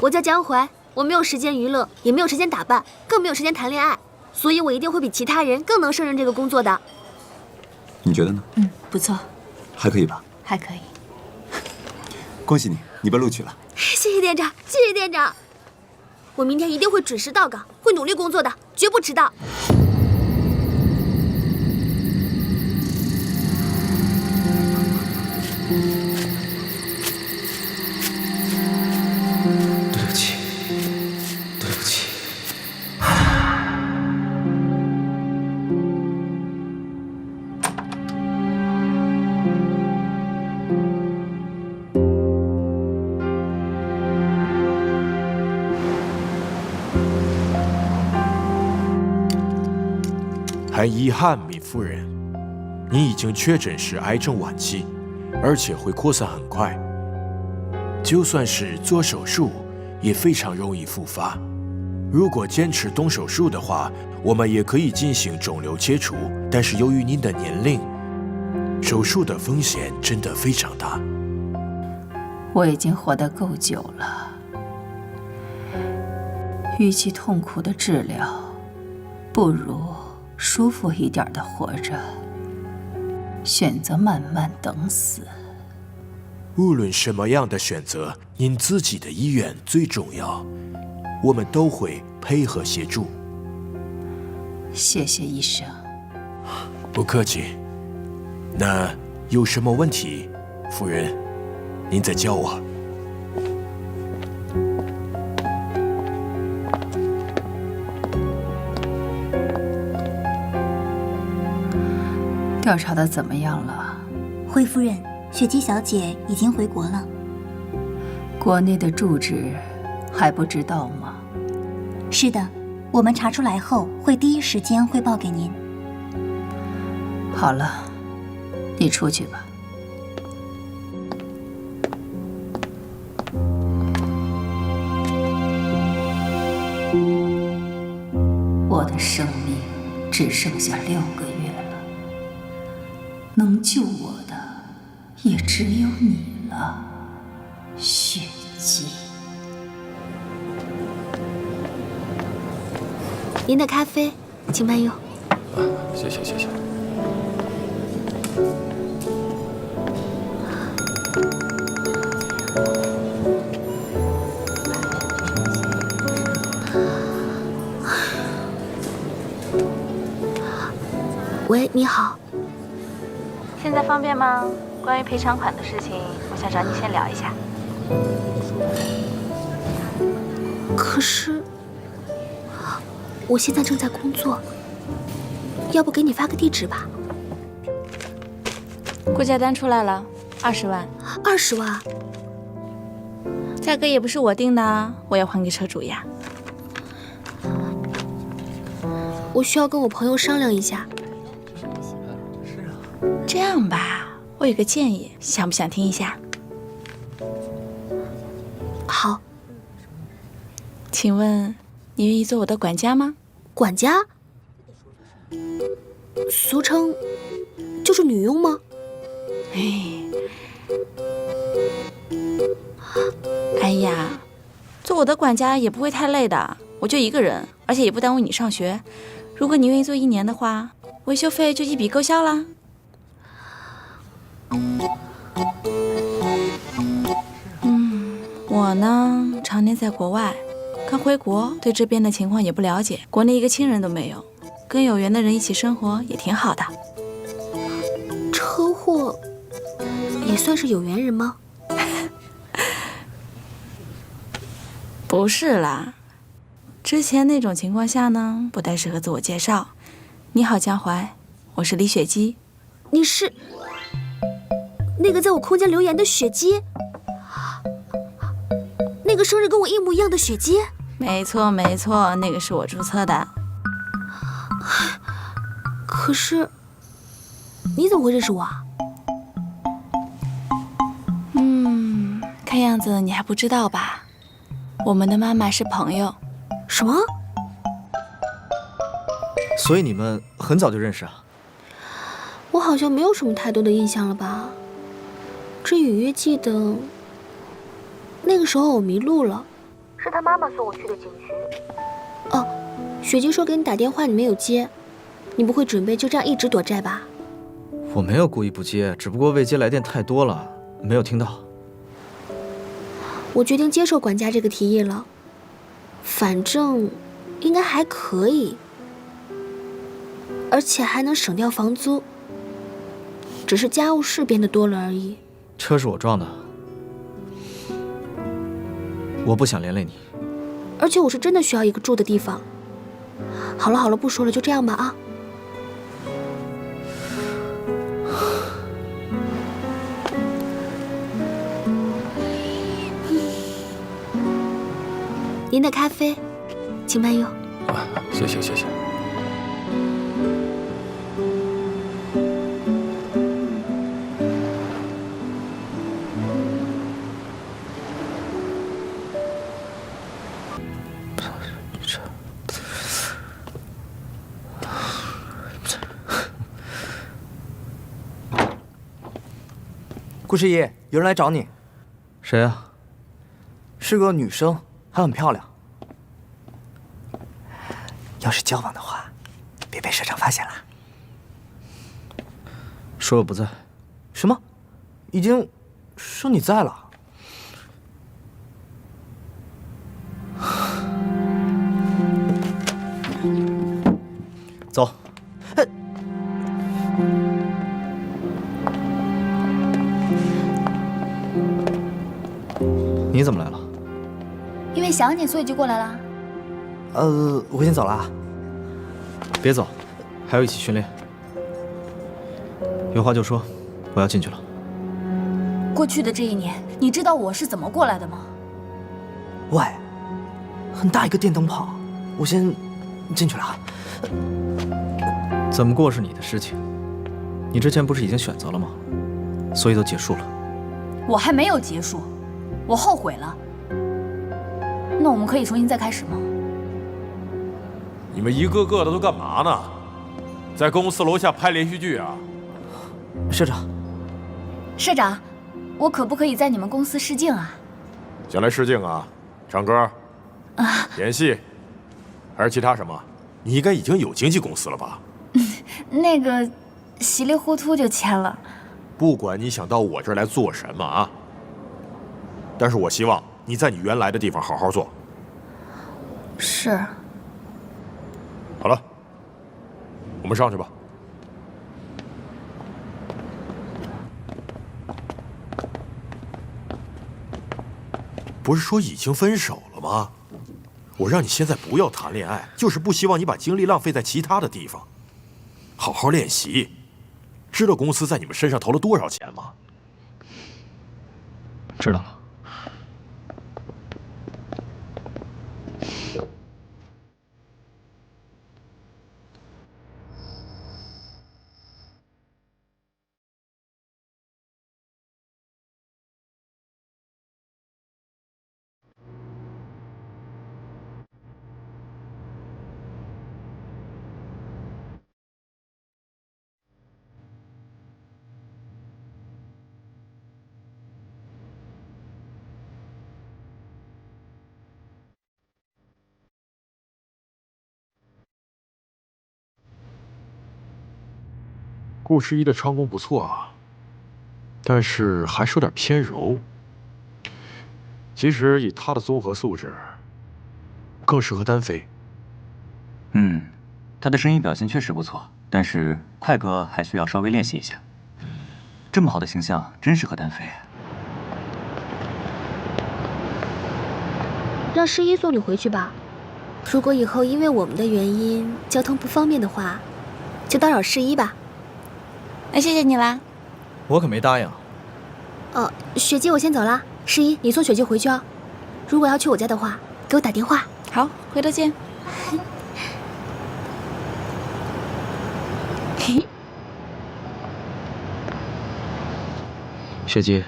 我叫江淮，我没有时间娱乐，也没有时间打扮，更没有时间谈恋爱，所以我一定会比其他人更能胜任这个工作的。你觉得呢？不错，还可以吧？还可以。恭喜你，你被录取了。谢谢店长，谢谢店长。我明天一定会准时到岗，会努力工作的，绝不迟到。很遗憾，米夫人，你已经确诊是癌症晚期，而且会扩散很快。就算是做手术，也非常容易复发。如果坚持动手术的话，我们也可以进行肿瘤切除，但是由于您的年龄，手术的风险真的非常大。我已经活得够久了，与其痛苦的治疗，不如舒服一点的活着，选择慢慢等死。无论什么样的选择，您自己的意愿最重要，我们都会配合协助。谢谢医生。不客气。那有什么问题，夫人，您再叫我。调查的怎么样了？惠夫人，雪姬小姐已经回国了。国内的住址还不知道吗？是的，我们查出来后会第一时间汇报给您。好了，你出去吧。我的生命只剩下6个月了，能救我的也只有你了，雪姬。您的咖啡，请慢用。谢谢谢谢。喂，你好。现在方便吗？关于赔偿款的事情，我想找你先聊一下。可是，我现在正在工作，要不给你发个地址吧？估价单出来了，20万。20万？价格也不是我定的，我要还给车主呀。我需要跟我朋友商量一下。这样吧，我有个建议，想不想听一下？好。请问你愿意做我的管家吗？管家？俗称就是女佣吗？哎呀，做我的管家也不会太累的，我就一个人，而且也不耽误你上学。如果你愿意做1年的话，维修费就一笔勾销啦。我呢，常年在国外，刚回国，对这边的情况也不了解，国内一个亲人都没有，跟有缘的人一起生活也挺好的。车祸也算是有缘人吗？不是啦，之前那种情况下呢，不太适合自我介绍。你好，江淮，我是李雪姬。你是那个在我空间留言的雪姬？那个生日跟我一模一样的雪姬？没错没错，那个是我注册的。可是你怎么会认识我啊？看样子你还不知道吧？我们的妈妈是朋友。什么？所以你们很早就认识啊？我好像没有什么太多的印象了吧？只隐约记得那个时候我迷路了，是他妈妈送我去的景区。哦，雪姬说给你打电话你没有接，你不会准备就这样一直躲债吧？我没有故意不接，只不过未接来电太多了，没有听到。我决定接受管家这个提议了，反正应该还可以，而且还能省掉房租，只是家务事变得多了而已。车是我撞的，我不想连累你。而且我是真的需要一个住的地方。好了好了，不说了，就这样吧啊。您的咖啡，请慢用。谢谢谢谢。顾十一，有人来找你。谁啊？是个女生，还很漂亮。要是交往的话，别被社长发现了。说我不在。什么？已经说你在了。走。你怎么来了？因为想你，所以就过来了。我先走了啊。别走，还要一起训练。有话就说，我要进去了。过去的这1年，你知道我是怎么过来的吗？喂，很大一个电灯泡，我先进去了啊。怎么过是你的事情，你之前不是已经选择了吗？所以都结束了。我还没有结束，我后悔了。那我们可以重新再开始吗？你们一个个的都干嘛呢？在公司楼下拍连续剧啊？社长，社长，我可不可以在你们公司试镜啊？想来试镜啊？唱歌？演戏？还是其他什么？你应该已经有经纪公司了吧？那个，稀里糊涂就签了。不管你想到我这儿来做什么啊，但是我希望你在你原来的地方好好做。是。好了，我们上去吧。不是说已经分手了吗？我让你现在不要谈恋爱，就是不希望你把精力浪费在其他的地方。好好练习。知道公司在你们身上投了多少钱吗？知道了。顾十一的唱功不错啊，但是还是有点偏柔。其实以他的综合素质，更适合单飞。他的声音表现确实不错，但是快歌还需要稍微练习一下。这么好的形象，真适合单飞。让十一送你回去吧。如果以后因为我们的原因交通不方便的话，就打扰十一吧。那谢谢你啦。我可没答应。雪姬，我先走了。十一，你送雪姬回去哦。如果要去我家的话，给我打电话。好，回头见。雪姬，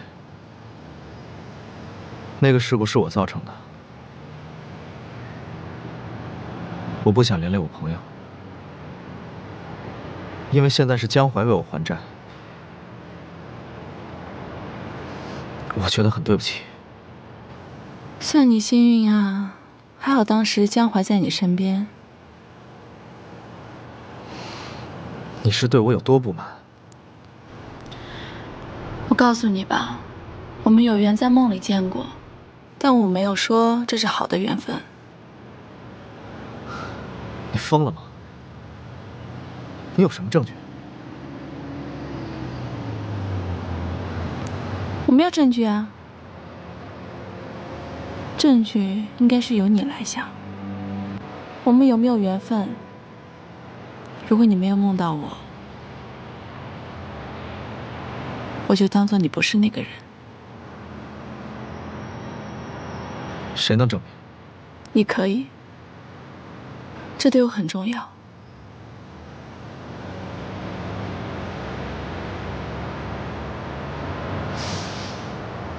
那个事故是我造成的，我不想连累我朋友，因为现在是江淮为我还债，我觉得很对不起。算你幸运啊，还好当时江淮在你身边。你是对我有多不满？我告诉你吧，我们有缘在梦里见过，但我没有说这是好的缘分。你疯了吗？你有什么证据？我没有证据啊，证据应该是由你来想。我们有没有缘分？如果你没有梦到我，我就当做你不是那个人。谁能证明？你可以，这对我很重要。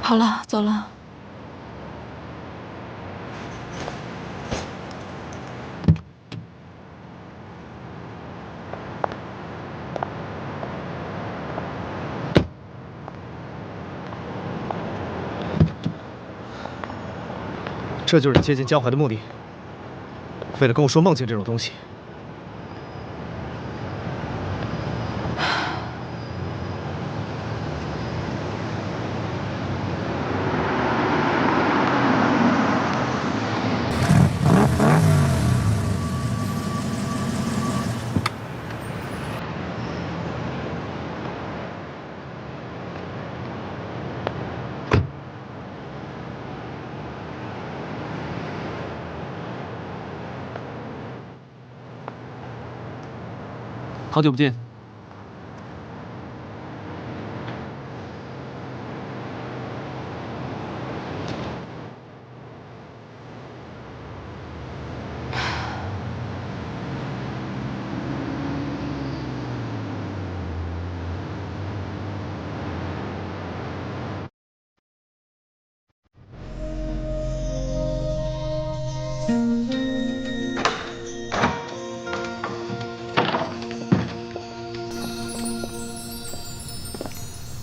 好了，走了。这就是你接近江淮的目的？为了跟我说梦境这种东西？好久不见。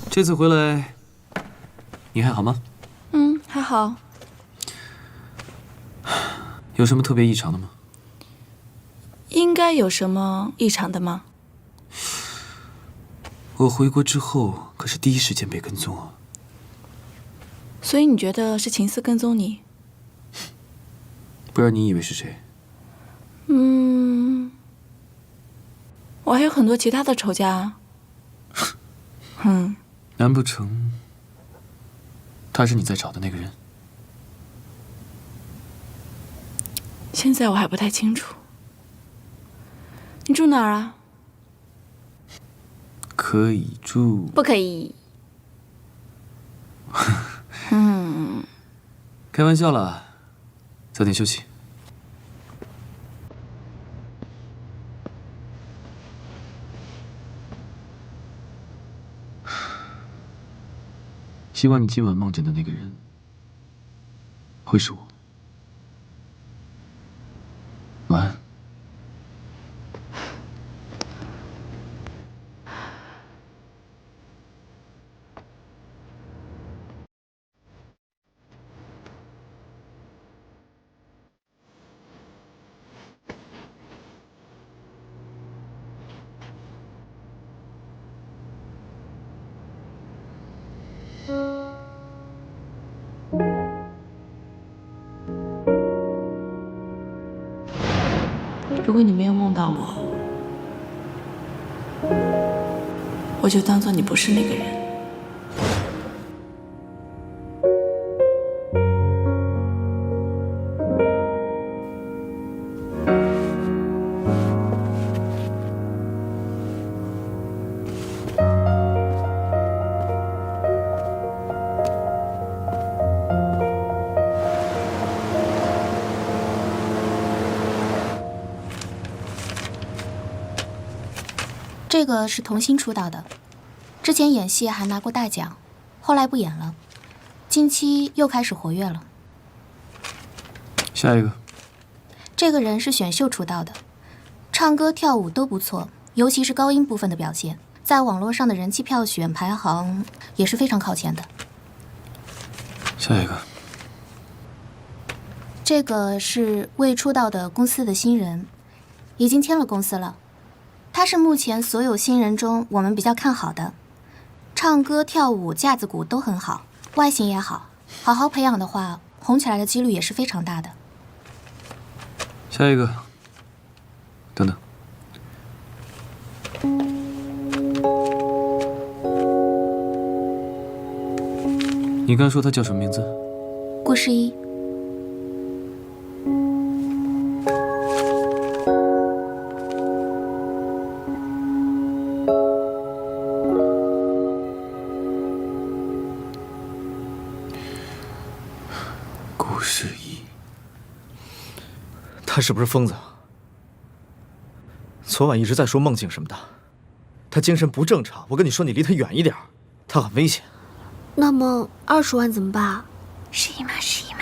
这次回来，你还好吗？还好。有什么特别异常的吗？应该有什么异常的吗？我回国之后可是第一时间被跟踪啊。所以你觉得是秦四跟踪你？不然你以为是谁？我还有很多其他的仇家啊。难不成他是你在找的那个人？现在我还不太清楚。你住哪儿啊？可以住。不可以。开玩笑啦，早点休息。希望你今晚梦见的那个人会是我。晚安。如果你没有梦到我，我就当做你不是那个人。这个是童星出道的，之前演戏还拿过大奖，后来不演了，近期又开始活跃了。下一个。这个人是选秀出道的，唱歌跳舞都不错，尤其是高音部分的表现，在网络上的人气票选排行也是非常靠前的。下一个。这个是未出道的公司的新人，已经签了公司了。他是目前所有新人中我们比较看好的，唱歌跳舞架子鼓都很好，外形也好，好好培养的话，红起来的几率也是非常大的。下一个。等等。你刚说他叫什么名字？顾诗一。顾诗一，他是不是疯子？昨晚一直在说梦境什么的，他精神不正常。我跟你说，你离他远一点，他很危险。那么20万怎么办？是姨妈，是姨妈。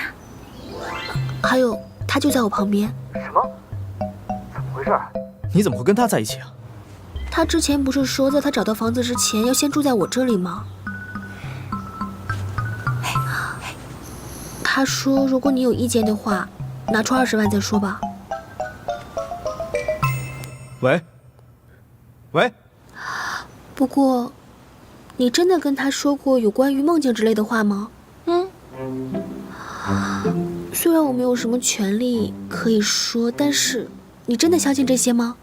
还有，他就在我旁边。什么？怎么回事？你怎么会跟他在一起啊？他之前不是说，在他找到房子之前要先住在我这里吗？他说如果你有意见的话，拿出20万再说吧。喂，喂。不过，你真的跟他说过有关于梦境之类的话吗？虽然我没有什么权利可以说，但是你真的相信这些吗？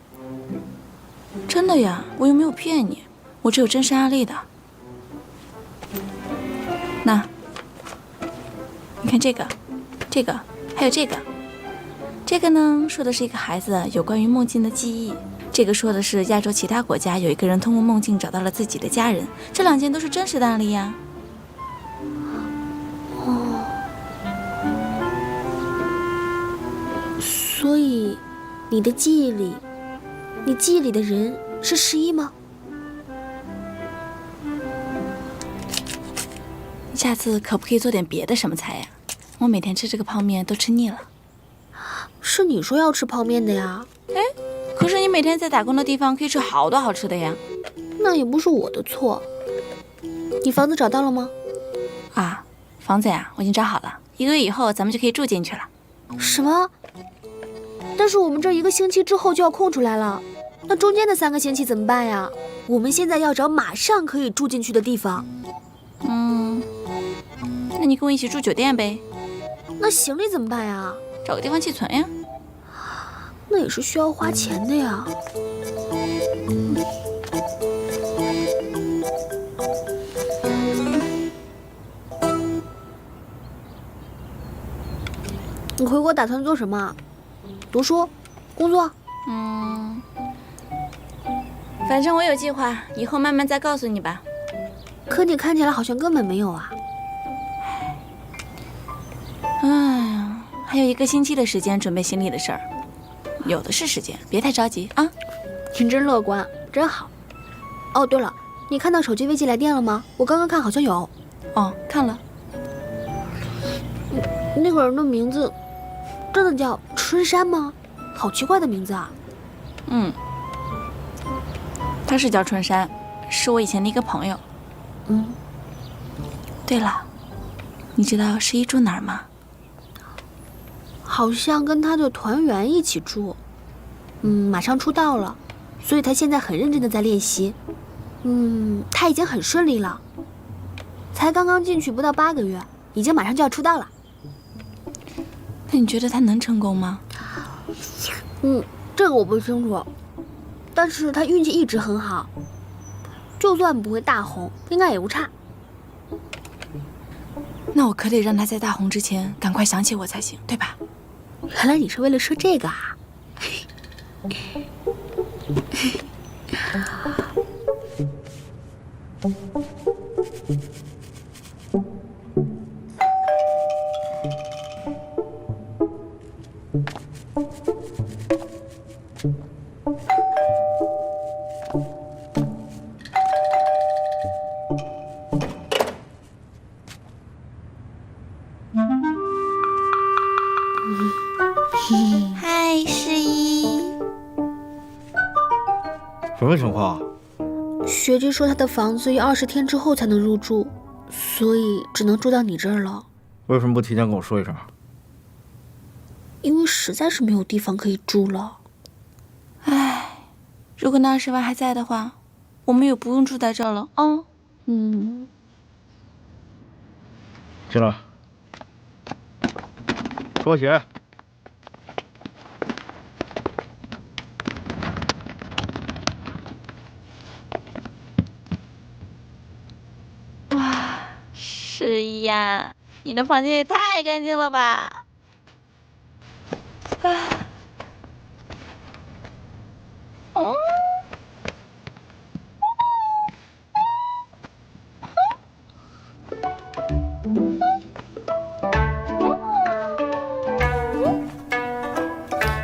真的呀，我又没有骗你，我只有真实案例的。那，你看这个，这个，还有这个。这个呢，说的是一个孩子有关于梦境的记忆。这个说的是亚洲其他国家有一个人通过梦境找到了自己的家人。这2件都是真实的案例呀。哦，所以你的记忆里，你记忆里的人是11吗？你下次可不可以做点别的什么菜呀？我每天吃这个泡面都吃腻了。是你说要吃泡面的呀？哎，可是你每天在打工的地方可以吃好多好吃的呀。那也不是我的错。你房子找到了吗？啊，房子呀，我已经找好了，1个月以后咱们就可以住进去了。什么？但是我们这1个星期之后就要空出来了，那中间的3个星期怎么办呀？我们现在要找马上可以住进去的地方。那你跟我一起住酒店呗。那行李怎么办呀？找个地方寄存呀。那也是需要花钱的呀。你回国打算做什么？读书？工作？反正我有计划，以后慢慢再告诉你吧。可你看起来好像根本没有啊。还有1个星期的时间准备行李的事儿，有的是时间，别太着急啊。你真乐观，真好。哦，对了，你看到手机微信来电了吗？我刚刚看好像有。哦，看了。那个人的名字真的叫春山吗？好奇怪的名字啊。他是叫春山，是我以前的一个朋友。对了，你知道11住哪儿吗？好像跟他的团员一起住。马上出道了，所以他现在很认真的在练习。他已经很顺利了，才刚刚进去不到8个月，已经马上就要出道了。那你觉得他能成功吗？这个我不清楚，但是他运气一直很好，就算不会大红，应该也不差。那我可得让他在大红之前赶快想起我才行，对吧？原来你是为了说这个啊！嗨，11。什么情况？学姐说她的房子要20天之后才能入住，所以只能住到你这儿了。为什么不提前跟我说一声？因为实在是没有地方可以住了。如果那20万还在的话，我们也不用住在这儿了啊。进来。脱鞋。哇，11呀，你的房间也太干净了吧！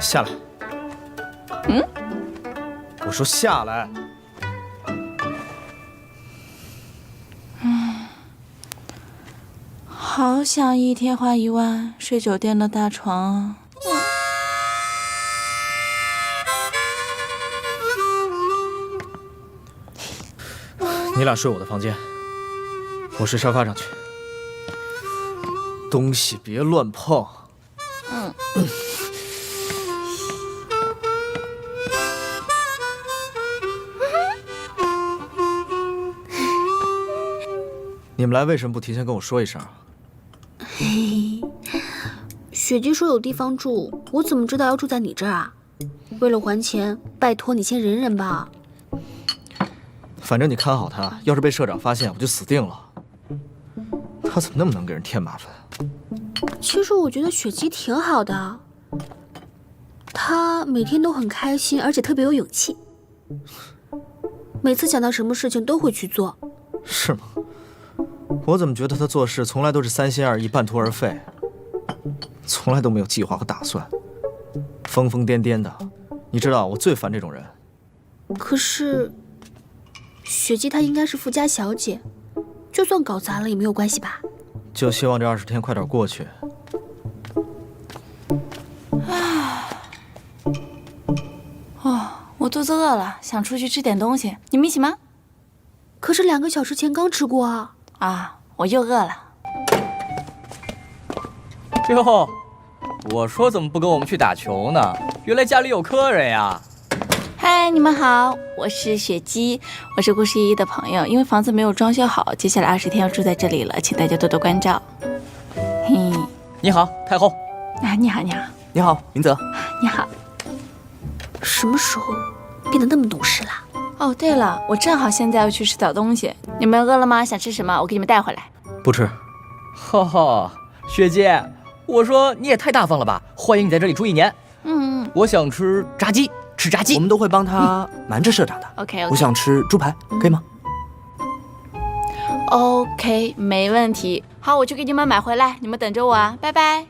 下来。我说下来。好想一天花1万睡酒店的大床啊！你俩睡我的房间，我睡沙发上去。东西别乱碰。你们来为什么不提前跟我说一声？嘿，雪姬说有地方住，我怎么知道要住在你这儿啊？为了还钱，拜托你先忍忍吧。反正你看好他，要是被社长发现，我就死定了。他怎么那么能给人添麻烦？其实我觉得雪姬挺好的，她每天都很开心，而且特别有勇气。每次想到什么事情都会去做。是吗？我怎么觉得他做事从来都是三心二意、半途而废，从来都没有计划和打算，疯疯癫癫的。你知道我最烦这种人。可是，雪姬她应该是富家小姐，就算搞砸了也没有关系吧？就希望这20天快点过去。哦，我肚子饿了，想出去吃点东西，你们一起吗？可是2个小时前刚吃过啊！啊，我又饿了。哟，我说怎么不跟我们去打球呢？原来家里有客人呀！嗨，你们好，我是雪姬，我是顾十一的朋友。因为房子没有装修好，接下来20天要住在这里了，请大家多多关照。嘿，你好，太后。啊，你好，你好。你好，明泽。你好。什么时候变得那么懂事了？哦，对了，我正好现在要去吃早东西，你们饿了吗？想吃什么？我给你们带回来。不吃。哈哈，雪姬，我说你也太大方了吧！欢迎你在这里住1年。我想吃炸鸡，吃炸鸡。我们都会帮他瞒着社长的。OK， 我想吃猪排，可以吗？OK， 没问题。好，我去给你们买回来，你们等着我啊，拜拜。